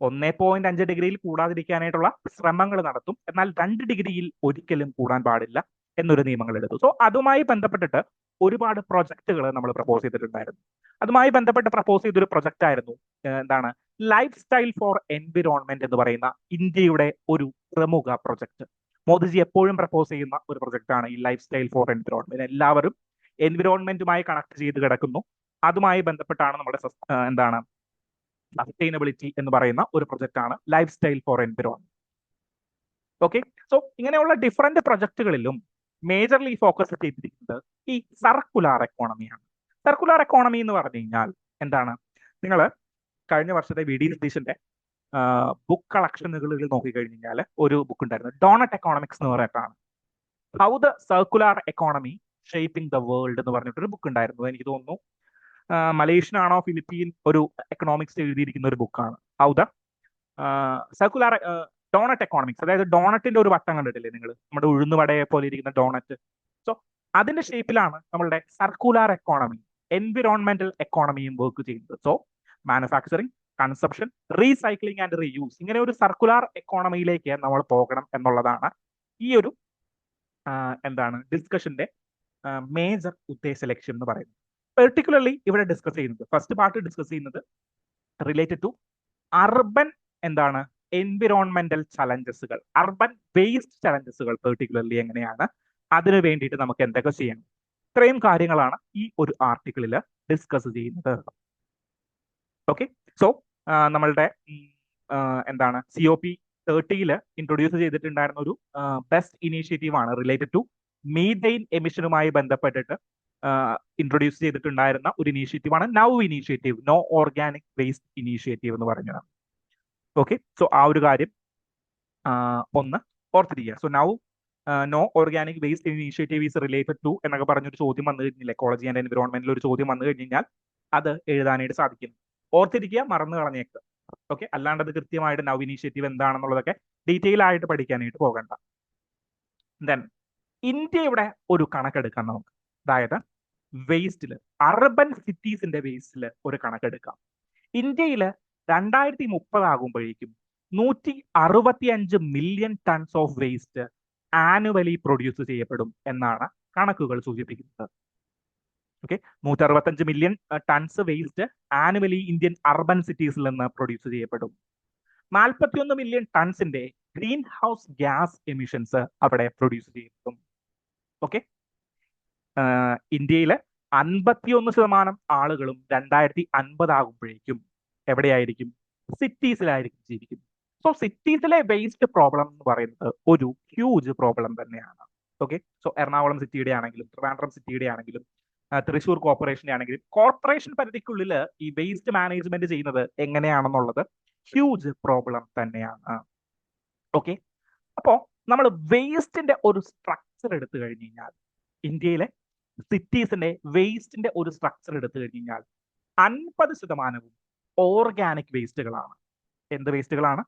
1.5 ഡിഗ്രിയിൽ കൂടാതിരിക്കാനായിട്ടുള്ള ശ്രമങ്ങൾ നടത്തും, എന്നാൽ 2 ഡിഗ്രിയിൽ ഒരിക്കലും കൂടാൻ പാടില്ല എന്നൊരു നിയമങ്ങൾ എടുത്തു. സോ അതുമായി ബന്ധപ്പെട്ടിട്ട് ഒരുപാട് പ്രൊജക്ടുകൾ നമ്മൾ പ്രപ്പോസ് ചെയ്തിട്ടുണ്ടായിരുന്നു. അതുമായി ബന്ധപ്പെട്ട് പ്രപ്പോസ് ചെയ്തൊരു പ്രൊജക്റ്റ് ആയിരുന്നു എന്താണ് ലൈഫ് സ്റ്റൈൽ ഫോർ എൻവിറോൺമെന്റ് എന്ന് പറയുന്ന ഇന്ത്യയുടെ ഒരു പ്രമുഖ പ്രൊജക്ട്. മോദിജി എപ്പോഴും പ്രപ്പോസ് ചെയ്യുന്ന ഒരു പ്രൊജക്റ്റാണ് ഈ ലൈഫ് സ്റ്റൈൽ ഫോർ എൻവിറോൺമെന്റ്. എല്ലാവരും എൻവിറോൺമെന്റുമായി കണക്ട് ചെയ്ത് കിടക്കുന്നു. അതുമായി ബന്ധപ്പെട്ടാണ് നമ്മുടെ എന്താണ് സസ്റ്റൈനബിലിറ്റി എന്ന് പറയുന്ന ഒരു പ്രൊജക്റ്റാണ് lifestyle for environment. Okay, so ഇങ്ങനെയുള്ള ഡിഫറെന്റ് പ്രൊജക്ടുകളിലും മേജർലി ഫോക്കസ് ചെയ്തിരിക്കുന്നത് ഈ സർക്കുലാർ എക്കോണമിയാണ്. സർക്കുലാർ എക്കോണമി എന്ന് പറഞ്ഞു കഴിഞ്ഞാൽ എന്താണ്? നിങ്ങൾ കഴിഞ്ഞ വർഷത്തെ VD സതീശന്റെ ബുക്ക് കളക്ഷനുകളിൽ നോക്കിക്കഴിഞ്ഞു കഴിഞ്ഞാൽ ഒരു ബുക്ക് ഉണ്ടായിരുന്നു, ഡോണറ്റ് എക്കോണമിക്സ് എന്ന് പറഞ്ഞിട്ടാണ്. How the circular economy shaping the world എന്ന് പറഞ്ഞിട്ടൊരു ബുക്ക് ഉണ്ടായിരുന്നു. എനിക്ക് തോന്നുന്നു മലേഷ്യൻ ആണോ ഫിലിപ്പീൻ ഒരു എക്കണോമിക്സ് എഴുതിയിരിക്കുന്ന ഒരു ബുക്കാണ്. How the circular doughnut economics. അതായത് ഡോണറ്റിന്റെ ഒരു വട്ടം കണ്ടിട്ടില്ലേ നിങ്ങൾ? നമ്മുടെ ഉഴുന്നുവടയെ പോലെ ഇരിക്കുന്ന ഡോണറ്റ്. സോ അതിന്റെ ഷേപ്പിലാണ് നമ്മളുടെ സർക്കുലാർ എക്കോണമി, എൻവിറോൺമെന്റൽ എക്കോണമിയും വർക്ക് ചെയ്യുന്നത്. So manufacturing, consumption, recycling and reuse, ഇങ്ങനെ ഒരു സർക്കുലാർ എക്കോണമിയിലേക്ക് നമ്മൾ പോകണം എന്നുള്ളതാണ് ഈ ഒരു എന്താണ് ഡിസ്കഷന്റെ മേജർ ഉദ്ദേശ ലക്ഷ്യം എന്ന് പറയുന്നത്. പെർട്ടിക്കുലർലി ഇവിടെ ഡിസ്കസ് ചെയ്യുന്നത്, ഫസ്റ്റ് പാർട്ട് ഡിസ്കസ് ചെയ്യുന്നത് റിലേറ്റഡ് ടു അർബൻ എന്താണ് എൻവിറോൺമെന്റൽ ചലഞ്ചസുകൾ, അർബൻ വേസ്റ്റ് ചലഞ്ചസുകൾ പെർട്ടിക്കുലർലി എങ്ങനെയാണ്, അതിനു വേണ്ടിയിട്ട് നമുക്ക് എന്തൊക്കെ ചെയ്യണം, ഇത്രയും കാര്യങ്ങളാണ് ഈ ഒരു ആർട്ടിക്കിളിൽ ഡിസ്കസ് ചെയ്യുന്നത്. ഓക്കെ, സോ നമ്മളുടെ എന്താണ് COP30 ഇൻട്രൊഡ്യൂസ് ചെയ്തിട്ടുണ്ടായിരുന്ന ഒരു ബെസ്റ്റ് ഇനീഷ്യേറ്റീവ് ആണ് റിലേറ്റഡ് ടു മീഥെയിൻ എമിഷനുമായി ബന്ധപ്പെട്ടിട്ട് ഇൻട്രൊഡ്യൂസ് ചെയ്തിട്ടുണ്ടായിരുന്ന ഒരു ഇനീഷ്യേറ്റീവ് ആണ് now initiative, no organic waste initiative എന്ന് പറഞ്ഞത്. ഓക്കെ, സോ ആ ഒരു കാര്യം ഒന്ന് ഓർത്തിരിക്കുക. So now no organic waste initiative is related to എന്നൊക്കെ പറഞ്ഞൊരു ചോദ്യം വന്നു കഴിഞ്ഞില്ല, എക്കോളജി ആൻഡ് എൻവിറോൺമെന്റിൽ ഒരു ചോദ്യം വന്നു കഴിഞ്ഞാൽ അത് എഴുതാനായിട്ട് സാധിക്കും. ഓർത്തിരിക്കുക, മറന്നു കളഞ്ഞേക്കുക. ഓക്കെ, അല്ലാണ്ട് അത് കൃത്യമായിട്ട് നൗ ഇനീഷ്യേറ്റീവ് എന്താണെന്നുള്ളതൊക്കെ ഡീറ്റെയിൽ ആയിട്ട് പഠിക്കാനായിട്ട് പോകണ്ട. ദെൻ ഇന്ത്യയുടെ ഒരു കണക്കെടുക്കാം നമുക്ക്. അതായത് വേസ്റ്റിൽ, അർബൻ സിറ്റീസിന്റെ വേസ്റ്റിൽ ഒരു കണക്കെടുക്കാം. ഇന്ത്യയിൽ 2030 ആകുമ്പോഴേക്കും 165 million tons of waste annually produce ചെയ്യപ്പെടും എന്നാണ് കണക്കുകൾ സൂചിപ്പിക്കുന്നത്. ഓക്കെ, 165 million tons waste annually Indian urban സിറ്റീസിൽ നിന്ന് പ്രൊഡ്യൂസ് ചെയ്യപ്പെടും. 41 മില്യൺ ടൺസിന്റെ ഗ്രീൻ ഹൗസ് ഗ്യാസ് എമിഷൻസ് അവിടെ പ്രൊഡ്യൂസ് ചെയ്യപ്പെടും. ഓക്കെ, ഇന്ത്യയിലെ 51% ആളുകളും 2050 ആകുമ്പോഴേക്കും എവിടെയായിരിക്കും? സിറ്റീസിലായിരിക്കും ജീവിക്കുന്നത്. സോ സിറ്റീസിലെ വേസ്റ്റ് പ്രോബ്ലം എന്ന് പറയുന്നത് ഒരു ഹ്യൂജ് പ്രോബ്ലം തന്നെയാണ്. ഓക്കെ, സോ എറണാകുളം സിറ്റിയുടെ ആണെങ്കിലും ട്രിവാൻഡ്രം സിറ്റിയുടെ ആണെങ്കിലും തൃശ്ശൂർ കോർപ്പറേഷന്റെ ആണെങ്കിലും കോർപ്പറേഷൻ പരിധിക്കുള്ളിൽ ഈ വേസ്റ്റ് മാനേജ്മെന്റ് ചെയ്യുന്നത് എങ്ങനെയാണെന്നുള്ളത് ഹ്യൂജ് പ്രോബ്ലം തന്നെയാണ്. ഓക്കെ, അപ്പോ നമ്മൾ വേസ്റ്റിന്റെ ഒരു സ്ട്രക്ചർ എടുത്തു കഴിഞ്ഞു കഴിഞ്ഞാൽ, ഇന്ത്യയിലെ സിറ്റീസിന്റെ വേസ്റ്റിന്റെ ഒരു സ്ട്രക്ചർ എടുത്തു കഴിഞ്ഞു കഴിഞ്ഞാൽ 50% ഓർഗാനിക് വേസ്റ്റുകളാണ്. എന്ത് വേസ്റ്റുകളാണ്?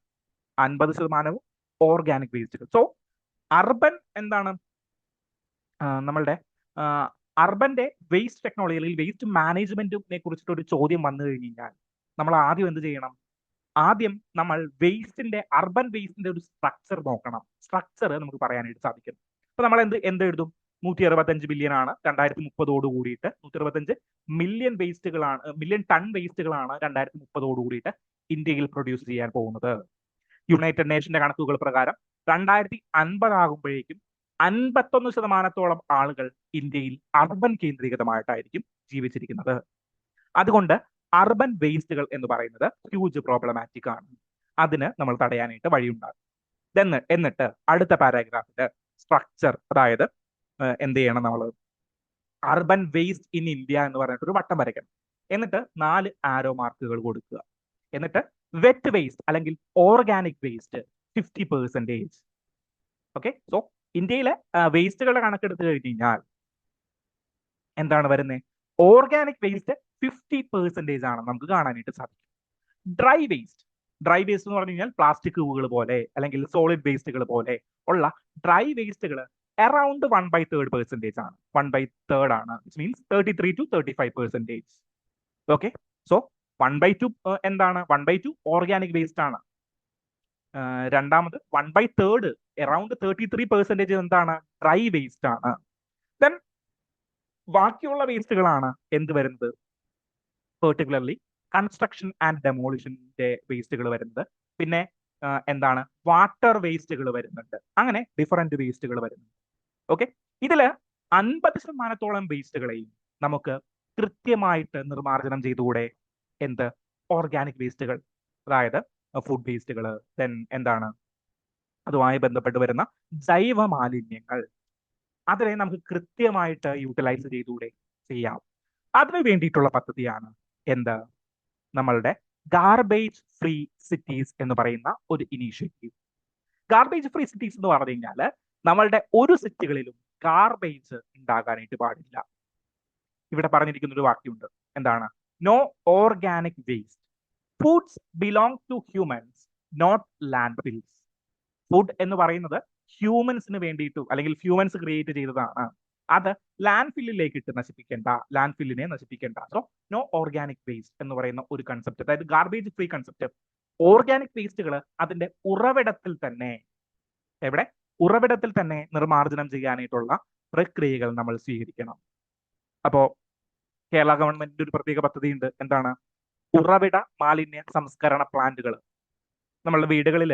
50% ഓർഗാനിക് വേസ്റ്റുകൾ. സോ അർബൻ എന്താണ് നമ്മളുടെ അർബന്റെ വേസ്റ്റ് ടെക്നോളജി അല്ലെങ്കിൽ വേസ്റ്റ് മാനേജ്മെന്റിനെ കുറിച്ചിട്ട് ഒരു ചോദ്യം വന്നു കഴിഞ്ഞു കഴിഞ്ഞാൽ നമ്മൾ ആദ്യം എന്ത് ചെയ്യണം? ആദ്യം നമ്മൾ അർബൻ വേസ്റ്റിന്റെ ഒരു സ്ട്രക്ചർ നോക്കണം. സ്ട്രക്ചർ നമുക്ക് പറയാനായിട്ട് സാധിക്കും. അപ്പൊ നമ്മൾ എന്ത് എഴുതും? 165 ബില്യൺ ആണ് 2030 കൂടിയിട്ട്, 165 മില്യൺ ടൺ വേസ്റ്റുകളാണ് 2030 കൂടിയിട്ട് ഇന്ത്യയിൽ പ്രൊഡ്യൂസ് ചെയ്യാൻ പോകുന്നത്. യുണൈറ്റഡ് നേഷന്റെ കണക്കുകൾ പ്രകാരം 2050 ആകുമ്പോഴേക്കും 51% ആളുകൾ ഇന്ത്യയിൽ അർബൻ കേന്ദ്രീകൃതമായിട്ടായിരിക്കും ജീവിച്ചിരിക്കുന്നത്. അതുകൊണ്ട് അർബൻ വേസ്റ്റുകൾ എന്ന് പറയുന്നത് ഹ്യൂജ് പ്രോബ്ലമാറ്റിക് ആണ്. അതിന് നമ്മൾ തടയാനായിട്ട് വഴിയുണ്ടാകും. എന്നിട്ട് അടുത്ത പാരാഗ്രാഫില് സ്ട്രക്ചർ, അതായത് എന്ത് ചെയ്യണം? നമ്മൾ അർബൻ വേസ്റ്റ് ഇൻ ഇന്ത്യ എന്ന് പറഞ്ഞിട്ട് ഒരു വട്ടം വരയ്ക്കണം. എന്നിട്ട് 4 ആരോ മാർക്കുകൾ കൊടുക്കുക. എന്നിട്ട് വെറ്റ് വേസ്റ്റ് അല്ലെങ്കിൽ ഓർഗാനിക് വേസ്റ്റ് 50%. ഓക്കെ, സോ ഇന്ത്യയിലെ വേസ്റ്റുകളുടെ കണക്കെടുത്ത് കഴിഞ്ഞ് കഴിഞ്ഞാൽ എന്താണ് വരുന്നത്? ഓർഗാനിക് വേസ്റ്റ് 50% ആണ് നമുക്ക് കാണാനായിട്ട് സാധിക്കും. ഡ്രൈ വേസ്റ്റ് എന്ന് പറഞ്ഞു കഴിഞ്ഞാൽ പ്ലാസ്റ്റിക് കൂവുകൾ പോലെ അല്ലെങ്കിൽ സോളിഡ് വേസ്റ്റുകൾ പോലെ ഉള്ള ഡ്രൈ വേസ്റ്റുകൾ അറൌണ്ട് 1/3% ആണ്. 1/3 ആണ്, മീൻസ് 33 to 35%. ഓക്കെ, സോ 1/2 എന്താണ്? 1/2 ഓർഗാനിക് വേസ്റ്റ് ആണ്. രണ്ടാമത് 1/3 അറൌണ്ട് 33% എന്താണ്? ഡ്രൈ വേസ്റ്റ് ആണ്. ദെൻ ബാക്കിയുള്ള വേസ്റ്റുകളാണ് എന്ത് വരുന്നത്? പെർട്ടിക്കുലർലി കൺസ്ട്രക്ഷൻ ആൻഡ് ഡെമോളിഷന്റെ വേസ്റ്റുകൾ വരുന്നത്. പിന്നെ എന്താണ്? വാട്ടർ വേസ്റ്റുകൾ വരുന്നുണ്ട്. അങ്ങനെ ഡിഫറെന്റ് വേസ്റ്റുകൾ വരുന്നുണ്ട്. ഓക്കെ, ഇതില് 50%-ഓളം വേസ്റ്റുകളെയും നമുക്ക് കൃത്യമായിട്ട് നിർമ്മാർജ്ജനം ചെയ്തുകൂടെ? എന്ത്? ഓർഗാനിക് വേസ്റ്റുകൾ, അതായത് ഫുഡ് വേസ്റ്റുകൾ, ദെൻ എന്താണ് അതുമായി ബന്ധപ്പെട്ട് വരുന്ന ജൈവ മാലിന്യങ്ങൾ, അതിനെ നമുക്ക് കൃത്യമായിട്ട് യൂട്ടിലൈസ് ചെയ്തുകൂടെ? ചെയ്യാം. അതിനു വേണ്ടിയിട്ടുള്ള പദ്ധതിയാണ് എന്ത്? നമ്മളുടെ ഗാർബേജ് ഫ്രീ സിറ്റീസ് എന്ന് പറയുന്ന ഒരു ഇനീഷ്യേറ്റീവ്. ഗാർബേജ് ഫ്രീ സിറ്റീസ് എന്ന് പറഞ്ഞു കഴിഞ്ഞാൽ നമ്മളുടെ ഒരു സിറ്റികളിലും ഗാർബേജ് ഉണ്ടാകാനായിട്ട് പാടില്ല. ഇവിടെ പറഞ്ഞിരിക്കുന്ന ഒരു വാക്യമുണ്ട്. എന്താണ്? No organic waste. Foods belong to humans, not landfills. Food എന്ന് പറയുന്നത് ഹ്യൂമൻസിന് വേണ്ടിയിട്ടു അല്ലെങ്കിൽ ഹ്യൂമൻസ് ക്രിയേറ്റ് ചെയ്തതാണ്. അത് ലാൻഡ് ഫില്ലിലേക്ക് ഇട്ട് ലാൻഡ് ഫില്ലിനെ നശിപ്പിക്കേണ്ട. സോ നോ ഓർഗാനിക് വേസ്റ്റ് എന്ന് പറയുന്ന ഒരു കൺസെപ്റ്റ്, അതായത് ഗാർബേജ് ഫ്രീ കൺസെപ്റ്റ്. ഓർഗാനിക് വേസ്റ്റുകൾ അതിന്റെ ഉറവിടത്തിൽ തന്നെ നിർമ്മാർജ്ജനം ചെയ്യാനായിട്ടുള്ള പ്രക്രിയകൾ നമ്മൾ സ്വീകരിക്കണം. അപ്പോ കേരള ഗവൺമെന്റിന്റെ ഒരു പ്രത്യേക പദ്ധതിയുണ്ട്. എന്താണ്? ഉറവിട മാലിന്യ സംസ്കരണ പ്ലാന്റുകൾ. നമ്മളുടെ വീടുകളിൽ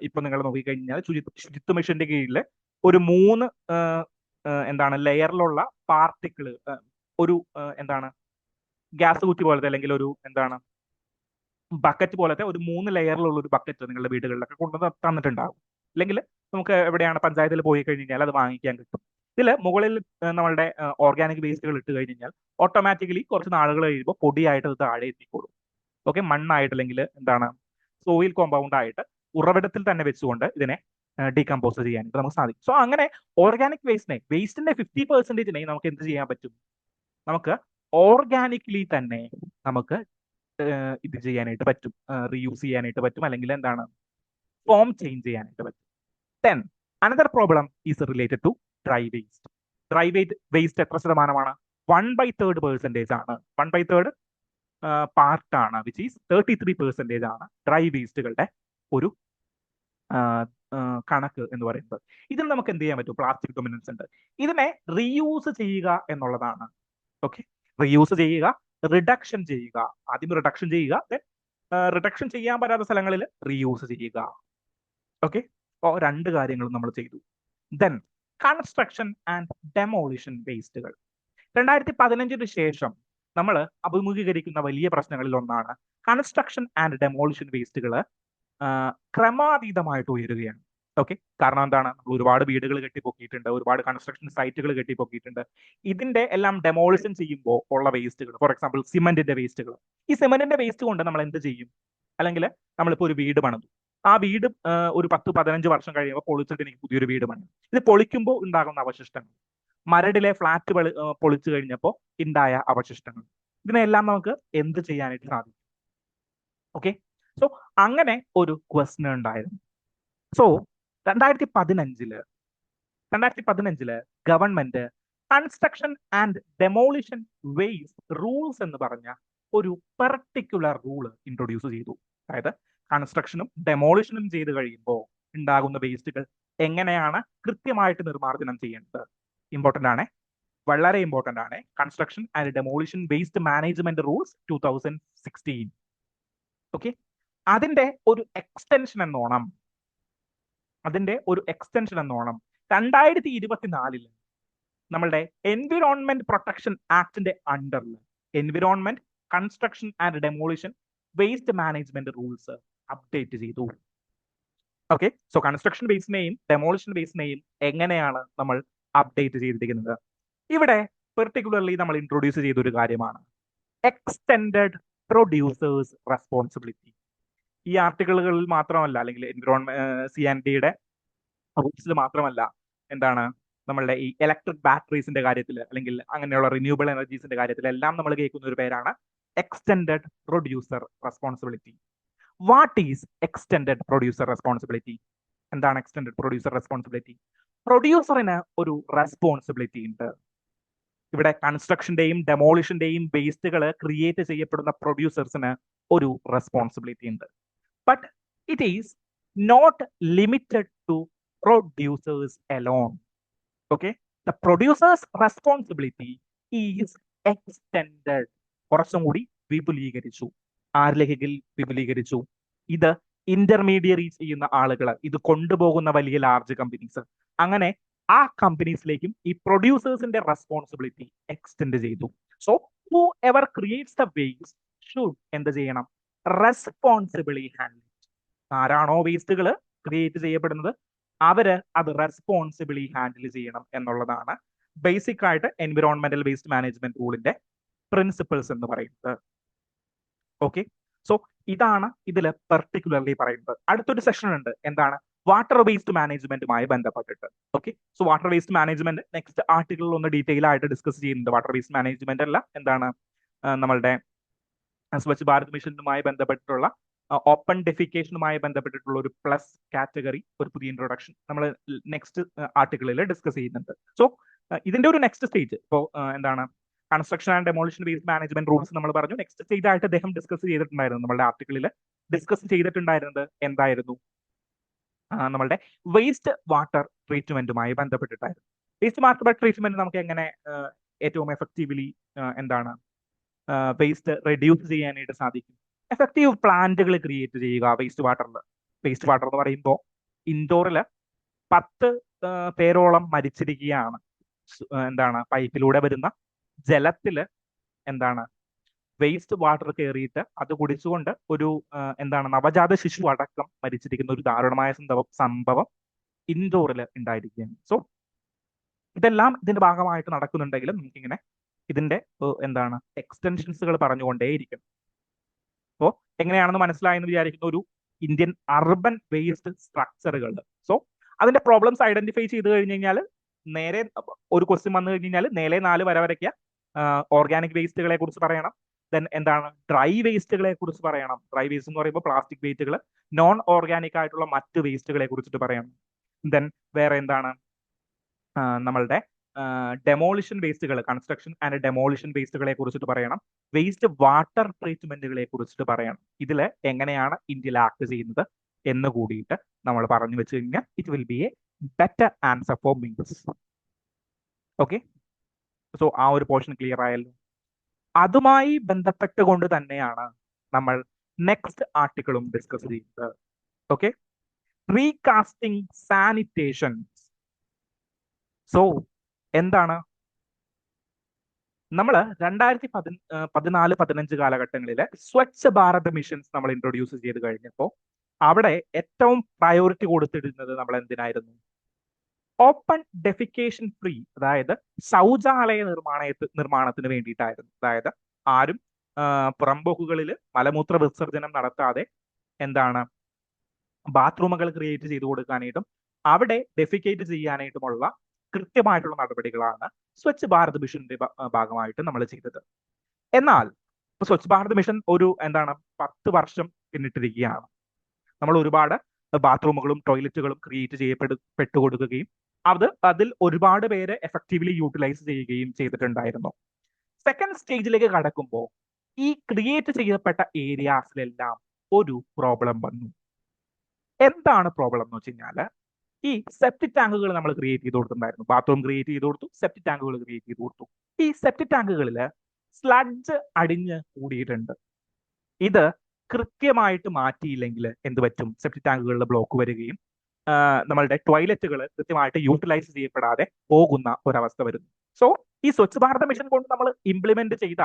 ഇപ്പൊ നിങ്ങൾ നോക്കിക്കഴിഞ്ഞാൽ ശുചിത്വ മിഷന്റെ കീഴിൽ ഒരു 3 എന്താണ് ലെയറിലുള്ള പാർട്ടിക്കിള്, ഒരു എന്താണ് ഗ്യാസ് കുറ്റി പോലത്തെ അല്ലെങ്കിൽ ഒരു എന്താണ് ബക്കറ്റ് പോലത്തെ ഒരു 3 ലെയറിലുള്ള ഒരു ബക്കറ്റ് നിങ്ങളുടെ വീടുകളിലൊക്കെ കൊണ്ടുവന്ന് തന്നിട്ടുണ്ടാകും. അല്ലെങ്കിൽ നമുക്ക് എവിടെയാണ് പഞ്ചായത്തിൽ പോയി കഴിഞ്ഞാൽ അത് വാങ്ങിക്കാൻ കിട്ടും. ഇതിൽ മുകളിൽ നമ്മളുടെ ഓർഗാനിക് വേസ്റ്റുകൾ ഇട്ട് കഴിഞ്ഞാൽ ഓട്ടോമാറ്റിക്കലി കുറച്ച് നാളുകൾ കഴിയുമ്പോൾ പൊടിയായിട്ട് അത് താഴെ എത്തിക്കോളും. ഓക്കെ, മണ്ണായിട്ട് അല്ലെങ്കിൽ എന്താണ് സോയിൽ കോമ്പൗണ്ട് ആയിട്ട് ഉറവിടത്തിൽ തന്നെ വെച്ചുകൊണ്ട് ഇതിനെ ഡീകമ്പോസ് ചെയ്യാനായിട്ട് നമുക്ക് സാധിക്കും. സോ അങ്ങനെ ഓർഗാനിക് വേസ്റ്റിന്റെ 50%-നെ നമുക്ക് എന്ത് ചെയ്യാൻ പറ്റും? നമുക്ക് ഓർഗാനിക്കലി തന്നെ നമുക്ക് ഇത് ചെയ്യാനായിട്ട് പറ്റും, റീയൂസ് ചെയ്യാനായിട്ട് പറ്റും, അല്ലെങ്കിൽ എന്താണ് ഫോം ചേഞ്ച് ചെയ്യാനായിട്ട് പറ്റും. Then another problem is related to dry waste. Dry waste എത്ര ശതമാനമാണ്? 1/3% ആണ്. 1/3 പാർട്ടാണ്, വിച്ച് ഈസ് 33% ആണ് ഡ്രൈ വേസ്റ്റുകളുടെ ഒരു കണക്ക് എന്ന് പറയുന്നത്. ഇതിൽ നമുക്ക് എന്ത് ചെയ്യാൻ പറ്റും? പ്ലാസ്റ്റിക് ഡൊമിനൻസ് ഉണ്ട്. ഇതിനെ റീയൂസ് ചെയ്യുക എന്നുള്ളതാണ്. ഓക്കെ, റീയൂസ് ചെയ്യുക, റിഡക്ഷൻ ചെയ്യുക. ആദ്യം റിഡക്ഷൻ ചെയ്യുക, റിഡക്ഷൻ ചെയ്യാൻ പറ്റാത്ത സ്ഥലങ്ങളിൽ റീയൂസ് ചെയ്യുക. ഓക്കെ, അപ്പോൾ 2 കാര്യങ്ങളും നമ്മൾ ചെയ്തു. ദെൻ കൺസ്ട്രക്ഷൻ ആൻഡ് ഡെമോളിഷൻ വേസ്റ്റുകൾ. 2015 ശേഷം നമ്മൾ അഭിമുഖീകരിക്കുന്ന വലിയ പ്രശ്നങ്ങളിൽ ഒന്നാണ് കൺസ്ട്രക്ഷൻ ആൻഡ് ഡെമോളിഷൻ വേസ്റ്റുകൾ ക്രമാതീതമായിട്ട് ഉയരുകയാണ്. ഓക്കെ, കാരണം എന്താണ്, നമ്മൾ ഒരുപാട് വീടുകൾ കെട്ടിപ്പൊക്കിയിട്ടുണ്ട്, ഒരുപാട് കൺസ്ട്രക്ഷൻ സൈറ്റുകൾ കെട്ടിപ്പൊക്കിയിട്ടുണ്ട്. ഇതിന്റെ എല്ലാം ഡെമോളിഷൻ ചെയ്യുമ്പോൾ ഉള്ള വേസ്റ്റുകൾ, ഫോർ എക്സാമ്പിൾ സിമെന്റിന്റെ വേസ്റ്റുകൾ, ഈ സിമെന്റിന്റെ വേസ്റ്റ് കൊണ്ട് നമ്മൾ എന്ത് ചെയ്യും? അല്ലെങ്കിൽ നമ്മളിപ്പോൾ ഒരു വീട് പണിതു, ആ വീട് ഒരു 10-15 വർഷം കഴിയുമ്പോൾ പൊളിച്ചിട്ട് എനിക്ക് പുതിയൊരു വീട് പണിതു. ഇത് പൊളിക്കുമ്പോൾ ഉണ്ടാകുന്ന അവശിഷ്ടങ്ങൾ, മരടിലെ ഫ്ലാറ്റ് പൊളിച്ചു കഴിഞ്ഞപ്പോൾ ഉണ്ടായ അവശിഷ്ടങ്ങൾ, ഇതിനെല്ലാം നമുക്ക് എന്ത് ചെയ്യാനായിട്ട് സാധിക്കും? ഓക്കെ, സോ അങ്ങനെ ഒരു ക്വസ്റ്റ്യൻ ഉണ്ടായിരുന്നു. So 2015 government construction and demolition waste rules എന്ന് പറഞ്ഞ ഒരു പെർട്ടിക്കുലർ റൂള് ഇൻട്രൊഡ്യൂസ് ചെയ്തു. അതായത് കൺസ്ട്രക്ഷനും ഡെമോളിഷനും ചെയ്ത് കഴിയുമ്പോൾ ഉണ്ടാകുന്ന വേസ്റ്റുകൾ എങ്ങനെയാണ് കൃത്യമായിട്ട് നിർമ്മാർജ്ജനം ചെയ്യേണ്ടത്. ഇമ്പോർട്ടന്റ് ആണ്, വളരെ ഇമ്പോർട്ടന്റ് ആണ്. Construction and demolition waste management rules 2016. Okay, അതിന്റെ ഒരു എക്സ്റ്റൻഷൻ എന്നോണം 2024 നമ്മളുടെ എൻവിറോൺമെന്റ് പ്രൊട്ടക്ഷൻ ആക്ടിന്റെ അണ്ടറിൽ environment construction and demolition waste management rules update ചെയ്തു. ഓക്കെ, സോ കൺസ്ട്രക്ഷൻ വേസ്റ്റിനെയും ഡെമോളിഷൻ വേസ്റ്റിനെയും എങ്ങനെയാണ് നമ്മൾ അപ്ഡേറ്റ് ചെയ്തിരിക്കുന്നത്? ഇവിടെ പെർട്ടിക്കുലർലി നമ്മൾ ഇൻട്രൊഡ്യൂസ് ചെയ്ത ഒരു കാര്യമാണ് എക്സ്റ്റെൻഡഡ് പ്രൊഡ്യൂസേഴ്സ് റെസ്പോൺസിബിലിറ്റി. ഈ ആർട്ടിക്കിളുകളിൽ മാത്രമല്ല, അല്ലെങ്കിൽ CNDയുടെ റൂൾസിൽ മാത്രമല്ല, എന്താണ് നമ്മളുടെ ഈ ഇലക്ട്രിക് ബാറ്ററീസിന്റെ കാര്യത്തിൽ, അല്ലെങ്കിൽ അങ്ങനെയുള്ള റിന്യൂവബിൾ എനർജീസിന്റെ കാര്യത്തിൽ എല്ലാം നമ്മൾ കേൾക്കുന്ന ഒരു പേരാണ് extended producer responsibility. What is extended producer responsibility? എന്താണ് എക്സ്റ്റെൻഡഡ് പ്രൊഡ്യൂസർ റെസ്പോൺസിബിലിറ്റി? പ്രൊഡ്യൂസറിന് ഒരു റെസ്പോൺസിബിലിറ്റി ഉണ്ട്. ഇവിടെ കൺസ്ട്രക്ഷന്റെയും ഡെമോളിഷന്റെയും വേസ്റ്റുകൾ ക്രിയേറ്റ് ചെയ്യപ്പെടുന്ന പ്രൊഡ്യൂസേഴ്സിന് ഒരു റെസ്പോൺസിബിലിറ്റി ഉണ്ട്. But it is not limited to producers alone. Okay, the producer's responsibility is extended. കുറച്ചും കൂടി വിപുലീകരിച്ചു. ആരിലേക്ക് വിപുലീകരിച്ചു? ഇത് ഇന്റർമീഡിയറി ചെയ്യുന്ന ആളുകൾ, ഇത് കൊണ്ടുപോകുന്ന വലിയ ലാർജ് കമ്പനീസ്, അങ്ങനെ ആ കമ്പനീസിലേക്കും ഈ പ്രൊഡ്യൂസേഴ്സിന്റെ റെസ്പോൺസിബിലിറ്റി എക്സ്റ്റെൻഡ് ചെയ്തു. So who ever creates the waste should എന്ത് ചെയ്യണം? Responsibly handle. ആരാണോ വേസ്റ്റുകൾ ക്രിയേറ്റ് ചെയ്യപ്പെടുന്നത് അവര് അത് റെസ്പോൺസിബിളി ഹാൻഡിൽ ചെയ്യണം എന്നുള്ളതാണ് ബേസിക് ആയിട്ട് എൻവിറോൺമെന്റൽ വേസ്റ്റ് മാനേജ്മെന്റ് റൂളിന്റെ പ്രിൻസിപ്പിൾസ് എന്ന് പറയുന്നത്. ഓക്കെ, സോ ഇതാണ് ഇതിൽ പെർട്ടിക്കുലർലി പറയുന്നത്. അടുത്തൊരു സെഷൻ ഉണ്ട്, എന്താണ്? വാട്ടർ വേസ്റ്റ് മാനേജ്മെന്റുമായി ബന്ധപ്പെട്ടിട്ട്. Okay, so water waste management next ആർട്ടിക്കിളിൽ ഒന്ന് ഡീറ്റെയിൽ ആയിട്ട് ഡിസ്കസ് ചെയ്യുന്നുണ്ട്. വാട്ടർ വേസ്റ്റ് മാനേജ്മെന്റ് അല്ല, എന്താണ് നമ്മളുടെ സ്വച്ഛ് ഭാരത് മിഷനുമായി ബന്ധപ്പെട്ടിട്ടുള്ള ഓപ്പൺ ഡെഫിക്കേഷനുമായി ബന്ധപ്പെട്ടിട്ടുള്ള ഒരു പ്ലസ് കാറ്റഗറി, ഒരു പുതിയ ഇൻട്രൊഡക്ഷൻ നമ്മൾ നെക്സ്റ്റ് ആർട്ടിക്കിളിൽ ഡിസ്കസ് ചെയ്യുന്നുണ്ട്. സോ ഇതിന്റെ ഒരു നെക്സ്റ്റ് സ്റ്റേജ് ഇപ്പോൾ എന്താണ്? Construction and demolition waste management rules നമ്മൾ പറഞ്ഞു. നെക്സ്റ്റ് സ്റ്റേജ് ആയിട്ട് അദ്ദേഹം ഡിസ്കസ് ചെയ്തിട്ടുണ്ടായിരുന്നു, നമ്മളുടെ ആർട്ടിക്കിളിൽ ഡിസ്കസ് ചെയ്തിട്ടുണ്ടായിരുന്നത് എന്തായിരുന്നു? നമ്മളുടെ വേസ്റ്റ് വാട്ടർ ട്രീറ്റ്മെന്റുമായി ബന്ധപ്പെട്ടിട്ടായിരുന്നു. വേസ്റ്റ് വാട്ടർ ട്രീറ്റ്മെന്റ് നമുക്ക് എങ്ങനെ ഏറ്റവും എഫക്റ്റീവ്ലി എന്താണ് വേസ്റ്റ് റെഡ്യൂസ് ചെയ്യാനായിട്ട് സാധിക്കും? എഫക്റ്റീവ് പ്ലാന്റുകൾ ക്രിയേറ്റ് ചെയ്യുക വേസ്റ്റ് വാട്ടറിൽ. വേസ്റ്റ് വാട്ടർ എന്ന് പറയുമ്പോൾ ഇൻഡോറിൽ 10 പേരോളം മരിച്ചിരിക്കുകയാണ്. എന്താണ്? പൈപ്പിലൂടെ വരുന്ന ജലത്തില് എന്താണ് വേസ്റ്റ് വാട്ടർ കയറിയിട്ട് അത് കുടിച്ചുകൊണ്ട് ഒരു എന്താണ് നവജാത ശിശു അടക്കം മരിച്ചിരിക്കുന്ന ഒരു ദാരുണമായ സംഭവം ഇൻഡോറിൽ ഉണ്ടായിരിക്കുകയാണ്. സോ ഇതെല്ലാം ഇതിന്റെ ഭാഗമായിട്ട് നടക്കുന്നുണ്ടെങ്കിലും നമുക്കിങ്ങനെ ഇതിന്റെ എന്താണ് എക്സ്റ്റൻഷൻസുകൾ പറഞ്ഞുകൊണ്ടേയിരിക്കും. അപ്പോൾ എങ്ങനെയാണെന്ന് മനസ്സിലായെന്ന് വിചാരിക്കുന്ന ഒരു ഇന്ത്യൻ അർബൻ വേസ്റ്റ് സ്ട്രക്ചറുകൾ. സോ അതിന്റെ പ്രോബ്ലംസ് ഐഡന്റിഫൈ ചെയ്ത് കഴിഞ്ഞ് കഴിഞ്ഞാൽ നേരെ ഒരു ക്വസ്റ്റ്യൻ വന്നു കഴിഞ്ഞ് കഴിഞ്ഞാൽ നേരെ 4 വര വരയ്ക്കുക. ഓർഗാനിക് വേസ്റ്റുകളെ കുറിച്ച് പറയണം. ദെൻ എന്താണ്? ഡ്രൈ വേസ്റ്റുകളെ കുറിച്ച് പറയണം. ഡ്രൈ വേസ്റ്റ് എന്ന് പറയുമ്പോൾ പ്ലാസ്റ്റിക് വേസ്റ്റുകൾ, നോൺ ഓർഗാനിക് ആയിട്ടുള്ള മറ്റ് വേസ്റ്റുകളെ കുറിച്ചിട്ട് പറയണം. ദെൻ വേറെ എന്താണ്? നമ്മളുടെ ഡെമോളിഷൻ വേസ്റ്റുകൾ, കൺസ്ട്രക്ഷൻ ആൻഡ് ഡെമോളിഷൻ വേസ്റ്റുകളെ കുറിച്ചിട്ട് പറയണം. വേസ്റ്റ് വാട്ടർ ട്രീറ്റ്മെന്റുകളെ കുറിച്ചിട്ട് പറയണം. ഇതിൽ എങ്ങനെയാണ് ഇന്ത്യയിൽ ആക്ട് ചെയ്യുന്നത് എന്ന് കൂടിയിട്ട് നമ്മൾ പറഞ്ഞു വെച്ച് കഴിഞ്ഞാൽ it will be a better answer for means. Okay, so ആ ഒരു പോർഷൻ ക്ലിയർ ആയല്ലോ. അതുമായി ബന്ധപ്പെട്ടുകൊണ്ട് തന്നെയാണ് നമ്മൾ നെക്സ്റ്റ് ആർട്ടിക്കിളും ഡിസ്കസ് ചെയ്യുന്നത്. Okay, recasting sanitation. സോ എന്താണ്? നമ്മൾ 2014-15 കാലഘട്ടങ്ങളിലെ സ്വച്ഛ് ഭാരത് മിഷൻസ് നമ്മൾ ഇൻട്രൊഡ്യൂസ് ചെയ്ത് കഴിഞ്ഞപ്പോൾ അവിടെ ഏറ്റവും പ്രയോറിറ്റി കൊടുത്തിരുന്നത് നമ്മൾ എന്തിനായിരുന്നു? ഓപ്പൺ ഡെഫിക്കേഷൻ ഫ്രീ, അതായത് ശൗചാലയ നിർമ്മാണത്തിന് വേണ്ടിയിട്ടായിരുന്നു. അതായത് ആരും പുറംപോക്കുകളിൽ മലമൂത്ര വിസർജനം നടത്താതെ എന്താണ് ബാത്റൂമുകൾ ക്രിയേറ്റ് ചെയ്തു കൊടുക്കാനായിട്ടും അവിടെ ഡെഫിക്കേറ്റ് ചെയ്യാനായിട്ടുമുള്ള കൃത്യമായിട്ടുള്ള നടപടികളാണ് സ്വച്ഛ് ഭാരത് മിഷന്റെ ഭാഗമായിട്ട് നമ്മൾ ചെയ്തത്. എന്നാൽ ഇപ്പൊ സ്വച്ഛ് ഭാരത് മിഷൻ ഒരു 10 വർഷം പിന്നിട്ടിരിക്കുകയാണ്. നമ്മൾ ഒരുപാട് ബാത്റൂമുകളും ടോയ്ലറ്റുകളും ക്രിയേറ്റ് ചെയ്യപ്പെട്ടു കൊടുക്കുകയും അതിൽ ഒരുപാട് പേര് എഫക്റ്റീവ്ലി യൂട്ടിലൈസ് ചെയ്യുകയും ചെയ്തിട്ടുണ്ടായിരുന്നു. സെക്കൻഡ് സ്റ്റേജിലേക്ക് കടക്കുമ്പോൾ ഈ ക്രിയേറ്റ് ചെയ്യപ്പെട്ട ഏരിയാസിലെല്ലാം ഒരു പ്രോബ്ലം വന്നു. എന്താണ് പ്രോബ്ലം എന്ന് വെച്ച് കഴിഞ്ഞാൽ, ഈ സെപ്റ്റിക് ടാങ്കുകൾ നമ്മൾ ക്രിയേറ്റ് ചെയ്ത് കൊടുത്തിട്ടുണ്ടായിരുന്നു. ബാത്റൂം ക്രിയേറ്റ് ചെയ്ത് കൊടുത്തു, സെപ്റ്റിക് ടാങ്കുകൾ ക്രിയേറ്റ് ചെയ്ത് കൊടുത്തു. ഈ സെപ്റ്റിക് ടാങ്കുകളിൽ സ്ലഡ്ജ് അടിഞ്ഞ് കൂടിയിട്ടുണ്ട്. ഇത് കൃത്യമായിട്ട് മാറ്റിയില്ലെങ്കിൽ എന്ത് പറ്റും? സെപ്റ്റിക് ടാങ്കുകളിൽ ബ്ലോക്ക് വരികയും നമ്മളുടെ ടോയ്ലറ്റുകൾ കൃത്യമായിട്ട് യൂട്ടിലൈസ് ചെയ്യപ്പെടാതെ പോകുന്ന ഒരവസ്ഥ വരുന്നു. സോ ഈ സ്വച്ഛ് ഭാരത് മിഷൻ കൊണ്ട് നമ്മൾ ഇംപ്ലിമെന്റ് ചെയ്ത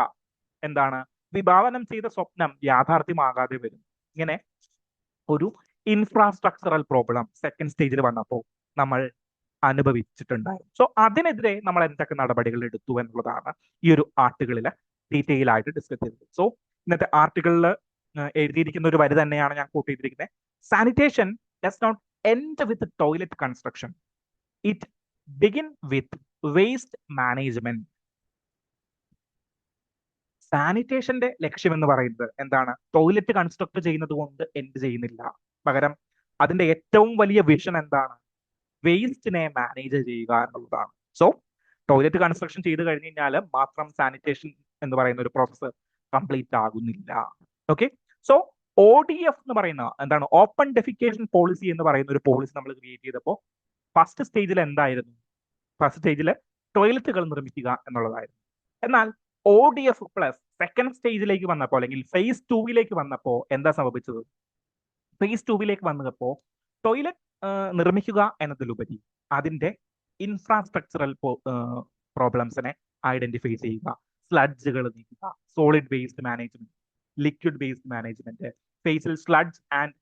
വിഭാവനം ചെയ്ത സ്വപ്നം യാഥാർത്ഥ്യമാകാതെ വരും. ഇങ്ങനെ ഒരു ഇൻഫ്രാസ്ട്രക്ചറൽ പ്രോബ്ലം സെക്കൻഡ് സ്റ്റേജിൽ വന്നപ്പോൾ നമ്മൾ അനുഭവിച്ചിട്ടുണ്ടായിരുന്നു. സോ അതിനെതിരെ നമ്മൾ എന്തൊക്കെ നടപടികൾ എടുത്തു എന്നുള്ളതാണ് ഈ ഒരു ആർട്ടിക്കിളിൽ ഡീറ്റെയിൽ ആയിട്ട് ഡിസ്കസ് ചെയ്തത്. സോ ഇന്നത്തെ ആർട്ടിക്കിളിൽ എഴുതിയിരിക്കുന്ന ഒരു വരി തന്നെയാണ് ഞാൻ കോട്ട് ചെയ്തിരിക്കുന്നത്. Sanitation does not end with toilet construction, it begin with waste management. സാനിറ്റേഷന്റെ ലക്ഷ്യം എന്ന് പറയുന്നത് എന്താണ്? ടോയ്ലറ്റ് കൺസ്ട്രക്ട് ചെയ്യുന്നത് കൊണ്ട് എൻഡ് ചെയ്യുന്നില്ല. പകരം അതിന്റെ ഏറ്റവും വലിയ വിഷൻ എന്താണ്? വേസ്റ്റിനെ മാനേജ് ചെയ്യുക എന്നുള്ളതാണ്. സോ ടോയ്ലറ്റ് കൺസ്ട്രക്ഷൻ ചെയ്ത് കഴിഞ്ഞ് കഴിഞ്ഞാൽ മാത്രം സാനിറ്റേഷൻ എന്ന് പറയുന്ന ഒരു പ്രോസസ്സ് കംപ്ലീറ്റ് ആകുന്നില്ല. ഓക്കെ, സോ ODF എന്ന് പറയുന്ന ഓപ്പൺ ഡെഫിക്കേഷൻ പോളിസി എന്ന് പറയുന്ന ഒരു പോളിസി നമ്മൾ ക്രിയേറ്റ് ചെയ്തപ്പോൾ ഫസ്റ്റ് സ്റ്റേജിൽ എന്തായിരുന്നു? ഫസ്റ്റ് സ്റ്റേജിൽ ടോയ്ലറ്റുകൾ നിർമ്മിക്കുക എന്നുള്ളതായിരുന്നു. എന്നാൽ ODF പ്ലസ് സെക്കൻഡ് സ്റ്റേജിലേക്ക് വന്നപ്പോൾ അല്ലെങ്കിൽ ഫേസ് 2 വന്നപ്പോൾ എന്താ സംഭവിച്ചത്? ഫേസ് 2 വന്നപ്പോൾ ടോയ്ലറ്റ് നിർമ്മിക്കുക എന്നതിലുപരി അതിന്റെ ഇൻഫ്രാസ്ട്രക്ചറൽ പ്രോബ്ലംസിനെ ഐഡന്റിഫൈ ചെയ്യുക, സ്ലഡ്ജുകൾ നീക്കുക, solid waste management, liquid waste management, ഫേസിൽ സ്ലഡ്ജ് ആൻഡ്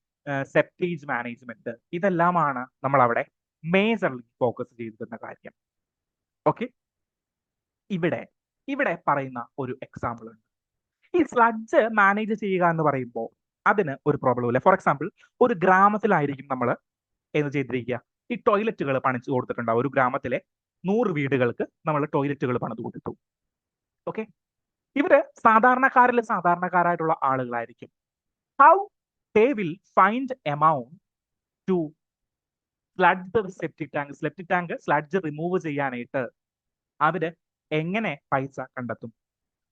സെപ്റ്റേജ് മാനേജ്മെന്റ്, ഇതെല്ലാമാണ് നമ്മൾ അവിടെ മേജർലി ഫോക്കസ് ചെയ്തിരുന്ന കാര്യം. ഓക്കെ, ഇവിടെ പറയുന്ന ഒരു എക്സാമ്പിൾ ഉണ്ട്. ഈ സ്ലഡ്ജ് മാനേജ് ചെയ്യുക എന്ന് പറയുമ്പോൾ അതിന് ഒരു പ്രോബ്ലം ഇല്ല. ഫോർ എക്സാമ്പിൾ, ഒരു ഗ്രാമത്തിലായിരിക്കും നമ്മൾ എന്ത് ചെയ്തിരിക്കുക? ഈ ടോയ്ലറ്റുകൾ പണിച്ചു കൊടുത്തിട്ടുണ്ടാവും. ഒരു ഗ്രാമത്തിലെ 100 വീടുകൾക്ക് നമ്മൾ ടോയ്ലറ്റുകൾ പണിത് കൊടുത്തു. ഓക്കെ, ഇവര് സാധാരണക്കാരായിട്ടുള്ള ആളുകളായിരിക്കും. How they will find amount to sludge septic tank sludge remove ചെയ്യാനായിട്ട് അവര് എങ്ങനെ പൈസ കണ്ടെത്തും?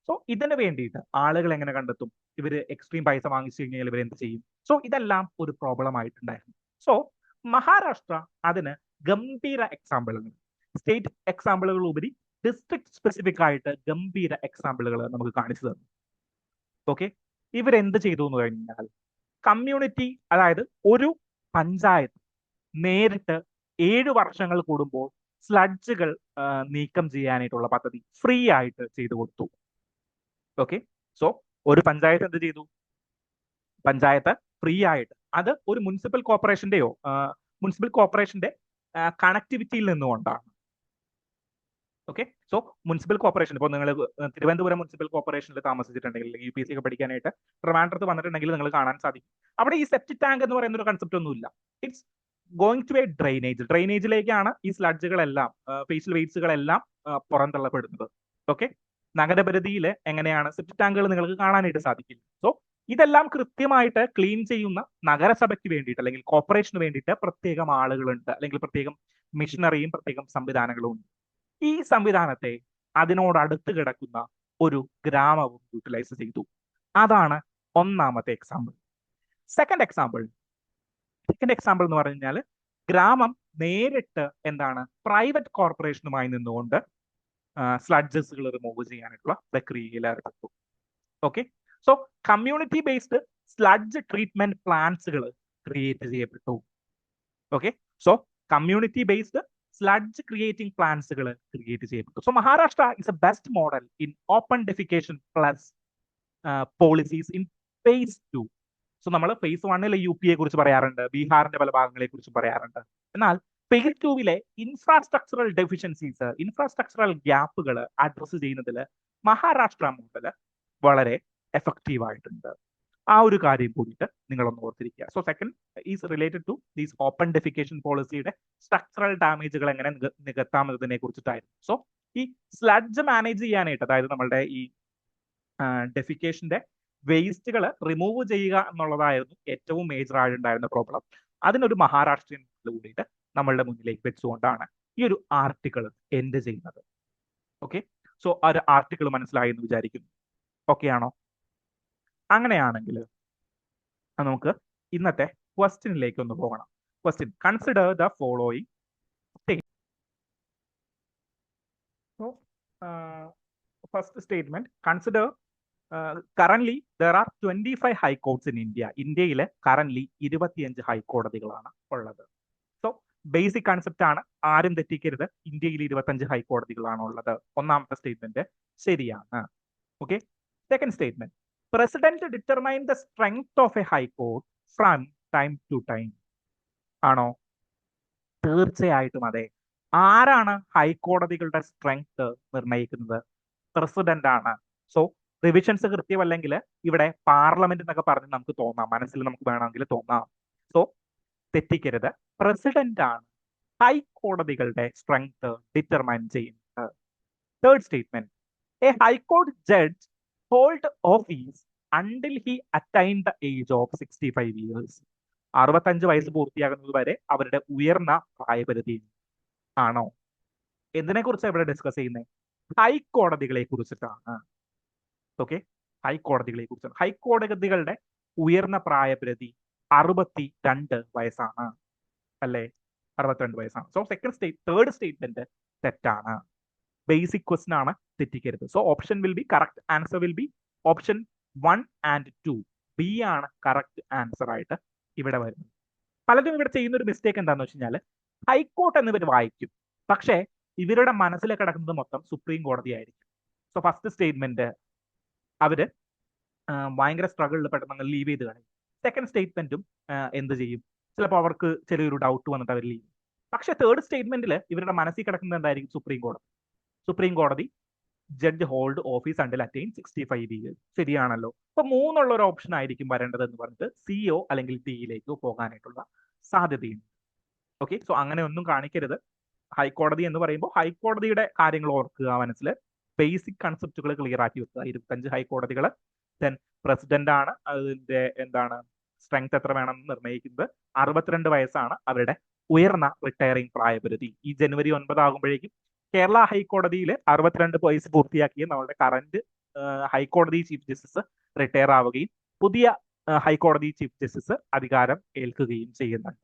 സോ ഇതിന് വേണ്ടിയിട്ട് ആളുകൾ എങ്ങനെ കണ്ടെത്തും? ഇവര് എക്സ്ട്രീം പൈസ വാങ്ങിച്ചു കഴിഞ്ഞാൽ ഇവർ എന്ത് ചെയ്യും? സോ ഇതെല്ലാം ഒരു പ്രോബ്ലം ആയിട്ടുണ്ടായിരുന്നു. സോ മഹാരാഷ്ട്ര അതിന് ഗംഭീര എക്സാമ്പിളുകൾ, സ്റ്റേറ്റ് എക്സാമ്പിളുകൾ ഉപരി ഡിസ്ട്രിക്ട് സ്പെസിഫിക് ആയിട്ട് ഗംഭീര എക്സാമ്പിളുകൾ നമുക്ക് കാണിച്ചു തന്നു. ഓക്കെ, ഇവരെന്ത് ചെയ്തു എന്ന് കഴിഞ്ഞാൽ കമ്മ്യൂണിറ്റി, അതായത് ഒരു പഞ്ചായത്ത് നേരിട്ട് 7 വർഷങ്ങൾ കൂടുമ്പോൾ സ്ലഡ്ജുകൾ നീക്കം ചെയ്യാനായിട്ടുള്ള പദ്ധതി ഫ്രീ ആയിട്ട് ചെയ്തു കൊടുത്തു. ഓക്കെ, സോ ഒരു പഞ്ചായത്ത് എന്ത് ചെയ്തു? പഞ്ചായത്ത് ഫ്രീ ആയിട്ട്, അത് ഒരു മുനിസിപ്പൽ കോർപ്പറേഷന്റെ കണക്ടിവിറ്റിയിൽ നിന്നുകൊണ്ടാണ്. ഓക്കെ, സോ മുനിസിപ്പൽ കോർപ്പറേഷൻ, ഇപ്പോൾ നിങ്ങൾ തിരുവനന്തപുരം മുനിസിപ്പൽ കോർപ്പറേഷനിൽ താമസിച്ചിട്ടുണ്ടെങ്കിൽ UPSC ഒക്കെ പഠിക്കാനായിട്ട് ട്രിവാൻഡ്രത്ത് വന്നിട്ടുണ്ടെങ്കിൽ നിങ്ങൾ കാണാൻ സാധിക്കും. അവിടെ ഈ സെപ്റ്റിക് ടാങ്ക് എന്ന് പറയുന്ന ഒരു കൺസെപ്റ്റ് ഒന്നുമില്ല. ഇറ്റ്സ് ഗോയിങ് ടു എ ഡ്രെയിനേജിലേക്കാണ് ഈ സ്ലഡ്ജുകളെല്ലാം, ഫേഷ്യൽ വേസ്റ്റുകളെല്ലാം പുറന്തള്ളപ്പെടുന്നത്. ഓക്കെ, നഗരപരിധിയിൽ എങ്ങനെയാണ് സെപ്റ്റിക് ടാങ്കുകൾ നിങ്ങൾക്ക് കാണാനായിട്ട് സാധിക്കില്ല. സോ ഇതെല്ലാം കൃത്യമായിട്ട് ക്ലീൻ ചെയ്യുന്ന നഗരസഭയ്ക്ക് വേണ്ടിയിട്ട് അല്ലെങ്കിൽ കോർപ്പറേഷന് വേണ്ടിയിട്ട് പ്രത്യേകം ആളുകളുണ്ട്, അല്ലെങ്കിൽ പ്രത്യേകം മിഷനറിയും പ്രത്യേകം സംവിധാനങ്ങളും ഉണ്ട്. ഈ സംവിധാനത്തെ അതിനോട് അടുത്ത് കിടക്കുന്ന ഒരു ഗ്രാമവും യൂട്ടിലൈസ് ചെയ്തു. അതാണ് ഒന്നാമത്തെ എക്സാമ്പിൾ. സെക്കൻഡ് എക്സാമ്പിൾ എന്ന് പറഞ്ഞു കഴിഞ്ഞാൽ ഗ്രാമം നേരിട്ട് പ്രൈവറ്റ് കോർപ്പറേഷനുമായി നിന്നുകൊണ്ട് സ്ലഡ്ജസുകൾ റിമൂവ് ചെയ്യാനായിട്ടുള്ള പ്രക്രിയയിൽ ഏർപ്പെട്ടു. Okay, so community based sludge treatment പ്ലാന്റ്സുകൾ ക്രിയേറ്റ് ചെയ്യപ്പെട്ടു. Okay, so community based sludge creating പ്ലാന്റ്സുകൾ ക്രിയേറ്റ് ചെയ്യപ്പെട്ടു. So Maharashtra is a best model in open defecation plus policies in phase 2. So നമ്മൾ ഫേസ് 1 യു പിയെ കുറിച്ച് പറയാറുണ്ട്, ബീഹാറിന്റെ പല ഭാഗങ്ങളെ കുറിച്ച് പറയാറുണ്ട്. എന്നാൽ ഫേസ് 2 ഇൻഫ്രാസ്ട്രക്ചറൽ ഡെഫിഷ്യൻസീസ്, ഇൻഫ്രാസ്ട്രക്ചറൽ ഗ്യാപ്പുകൾ അഡ്രസ് ചെയ്യുന്നതിൽ മഹാരാഷ്ട്ര മോഡൽ വളരെ എഫക്റ്റീവ് ആയിട്ടുണ്ട്. ആ ഒരു കാര്യം കൂടിയിട്ട് നിങ്ങളൊന്ന് ഓർത്തിരിക്കുക. So second is related to these open defecation പോളിസിയുടെ സ്ട്രക്ചറൽ ഡാമേജുകൾ എങ്ങനെ നികത്താമെന്നതിനെ കുറിച്ചിട്ടായിരുന്നു. സോ ഈ സ്ലഡ്ജ് മാനേജ് ചെയ്യാനായിട്ട്, അതായത് നമ്മളുടെ ഈ ഡെഫിക്കേഷന്റെ വേസ്റ്റുകൾ റിമൂവ് ചെയ്യുക എന്നുള്ളതായിരുന്നു ഏറ്റവും മേജർ ആയിട്ടുണ്ടായിരുന്ന പ്രോബ്ലം. അതിനൊരു മഹാരാഷ്ട്രീയൻ കൂടിയിട്ട് നമ്മളുടെ മുന്നിലേക്ക് വെച്ചുകൊണ്ടാണ് ഈ ഒരു ആർട്ടിക്കിൾ എൻഡ് ചെയ്യുന്നത്. ഓക്കെ, സോ ആ ഒരു ആർട്ടിക്കിൾ മനസ്സിലായി എന്ന് വിചാരിക്കുന്നു. ഓക്കെ ആണോ? അങ്ങനെയാണെങ്കിൽ നമുക്ക് ഇന്നത്തെ ക്വസ്റ്റ്യനിലേക്ക് ഒന്ന് പോകണം. Question: consider the following state. So first statement: consider currently there are 25 high courts in India. ഇന്ത്യയിൽ കറന്റ്ലി 25 ഹൈക്കോടതികളാണ് ഉള്ളത്. സോ ബേസിക് കൺസെപ്റ്റ് ആണ്, ആരും തെറ്റിക്കരുത്. ഇന്ത്യയിൽ 25 ഹൈക്കോടതികളാണ് ഉള്ളത്. ഒന്നാമത്തെ സ്റ്റേറ്റ്മെന്റ് ശരിയാണ്. Okay. Second statement: president determine the strength of a high court from time to time. ആണോ? തീർച്ചയായിട്ടും അതെ. ആരാണ് ഹൈക്കോടതികളുടെ സ്ട്രെങ്ത് നിർണ്ണയിക്കുന്നത്? പ്രസിഡന്റ് ആണ്. സോ റിവിഷൻസ് കൃത്യമല്ലെങ്കിൽ ഇവിടെ പാർലമെന്റ് എന്നൊക്കെ പറഞ്ഞ് നമുക്ക് തോന്നാം, മനസ്സിൽ നമുക്ക് വേണമെങ്കിൽ തോന്നാം. സോ തെറ്റിക്കരുത്, പ്രസിഡന്റ് ആണ് ഹൈക്കോടതികളുടെ സ്ട്രെങ്ത് ഡിറ്റർമൈൻ ചെയ്യുന്നത്. Third statement: A high court judge hold office until he attain the age of 65 years. 65 വയസ്സ് പൂർത്തിയാകുന്നത് വരെ അവരുടെ ഉയർന്ന പ്രായപരിധി. ആണോ? എന്തിനെ കുറിച്ചാണ് ഇവിടെ ഡിസ്കസ് ചെയ്യുന്നത്? ഹൈക്കോടതികളെ കുറിച്ചിട്ടാണ്. ഓക്കെ, ഹൈക്കോടതികളെ കുറിച്ചാണ്. ഹൈക്കോടതികളുടെ ഉയർന്ന പ്രായപരിധി 62 വയസ്സാണ്, അല്ലേ? 62 വയസ്സാണ്. സോ തേർഡ് സ്റ്റേറ്റ്മെന്റ് തെറ്റാണ്. ബേസിക് ക്വസ്റ്റൻ ആണ്, തെറ്റിക്കരുത്. So option will be correct answer will be option 1 and 2. B ആണ് കറക്റ്റ് ആൻസർ ആയിട്ട് ഇവിടെ വരുന്നത്. പലരും ഇവിടെ ചെയ്യുന്ന ഒരു മിസ്റ്റേക്ക് എന്താണെന്ന് വെച്ച് കഴിഞ്ഞാൽ, ഹൈക്കോർട്ട് എന്നിവർ വായിക്കും, പക്ഷേ ഇവരുടെ മനസ്സിൽ കിടക്കുന്നത് മൊത്തം സുപ്രീം കോടതി ആയിരിക്കും. സോ ഫസ്റ്റ് സ്റ്റേറ്റ്മെന്റ് അവര് ഭയങ്കര സ്ട്രഗിളിൽ പെട്ടെന്ന് ലീവ് ചെയ്ത് കളയും. സെക്കൻഡ് സ്റ്റേറ്റ്മെന്റും എന്ത് ചെയ്യും? ചിലപ്പോൾ അവർക്ക് ചെറിയൊരു ഡൗട്ട് വന്നിട്ട് അവർ ലീവ് ചെയ്യും. പക്ഷെ തേർഡ് സ്റ്റേറ്റ്മെന്റിൽ ഇവരുടെ മനസ്സിൽ കിടക്കുന്നത് എന്തായിരിക്കും? സുപ്രീം കോടതി. സുപ്രീം കോടതി judge hold office until attain 65 years. ശരിയാണല്ലോ. അപ്പൊ 3 ഒരു ഓപ്ഷൻ ആയിരിക്കും വരേണ്ടത് എന്ന് പറഞ്ഞിട്ട് സിഒ അല്ലെങ്കിൽ ഡിയിലേക്ക് പോകാനായിട്ടുള്ള സാധ്യതയുണ്ട്. ഓക്കെ, സോ അങ്ങനെ ഒന്നും കാണിക്കരുത്. ഹൈക്കോടതി എന്ന് പറയുമ്പോൾ ഹൈക്കോടതിയുടെ കാര്യങ്ങൾ ഓർക്കുക, മനസ്സിൽ ബേസിക് കൺസെപ്റ്റുകൾ ക്ലിയർ ആക്കി വെക്കുക. 25 ഹൈക്കോടതികൾ. ദെൻ പ്രസിഡന്റ് ആണ് അതിന്റെ സ്ട്രെങ്ത് എത്ര വേണമെന്ന് നിർണ്ണയിക്കുന്നത്. 62 വയസ്സാണ് അവരുടെ ഉയർന്ന റിട്ടയറിംഗ് പ്രായപരിധി. ഈ ജനുവരി 9 ആകുമ്പോഴേക്കും കേരള ഹൈക്കോടതിയിൽ 62 വയസ്സ് പൂർത്തിയാക്കിയ നമ്മുടെ കറന്റ് ഹൈക്കോടതി ചീഫ് ജസ്റ്റിസ് റിട്ടയർ ആവുകയും പുതിയ ഹൈക്കോടതി ചീഫ് ജസ്റ്റിസ് അധികാരം ഏൽക്കുകയും ചെയ്യുന്നുണ്ട്.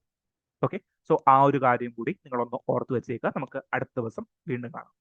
ഓക്കെ, സോ ആ ഒരു കാര്യം കൂടി നിങ്ങളൊന്ന് ഓർത്ത് വെച്ചേക്കുക. നമുക്ക് അടുത്ത ദിവസം വീണ്ടും കാണാം.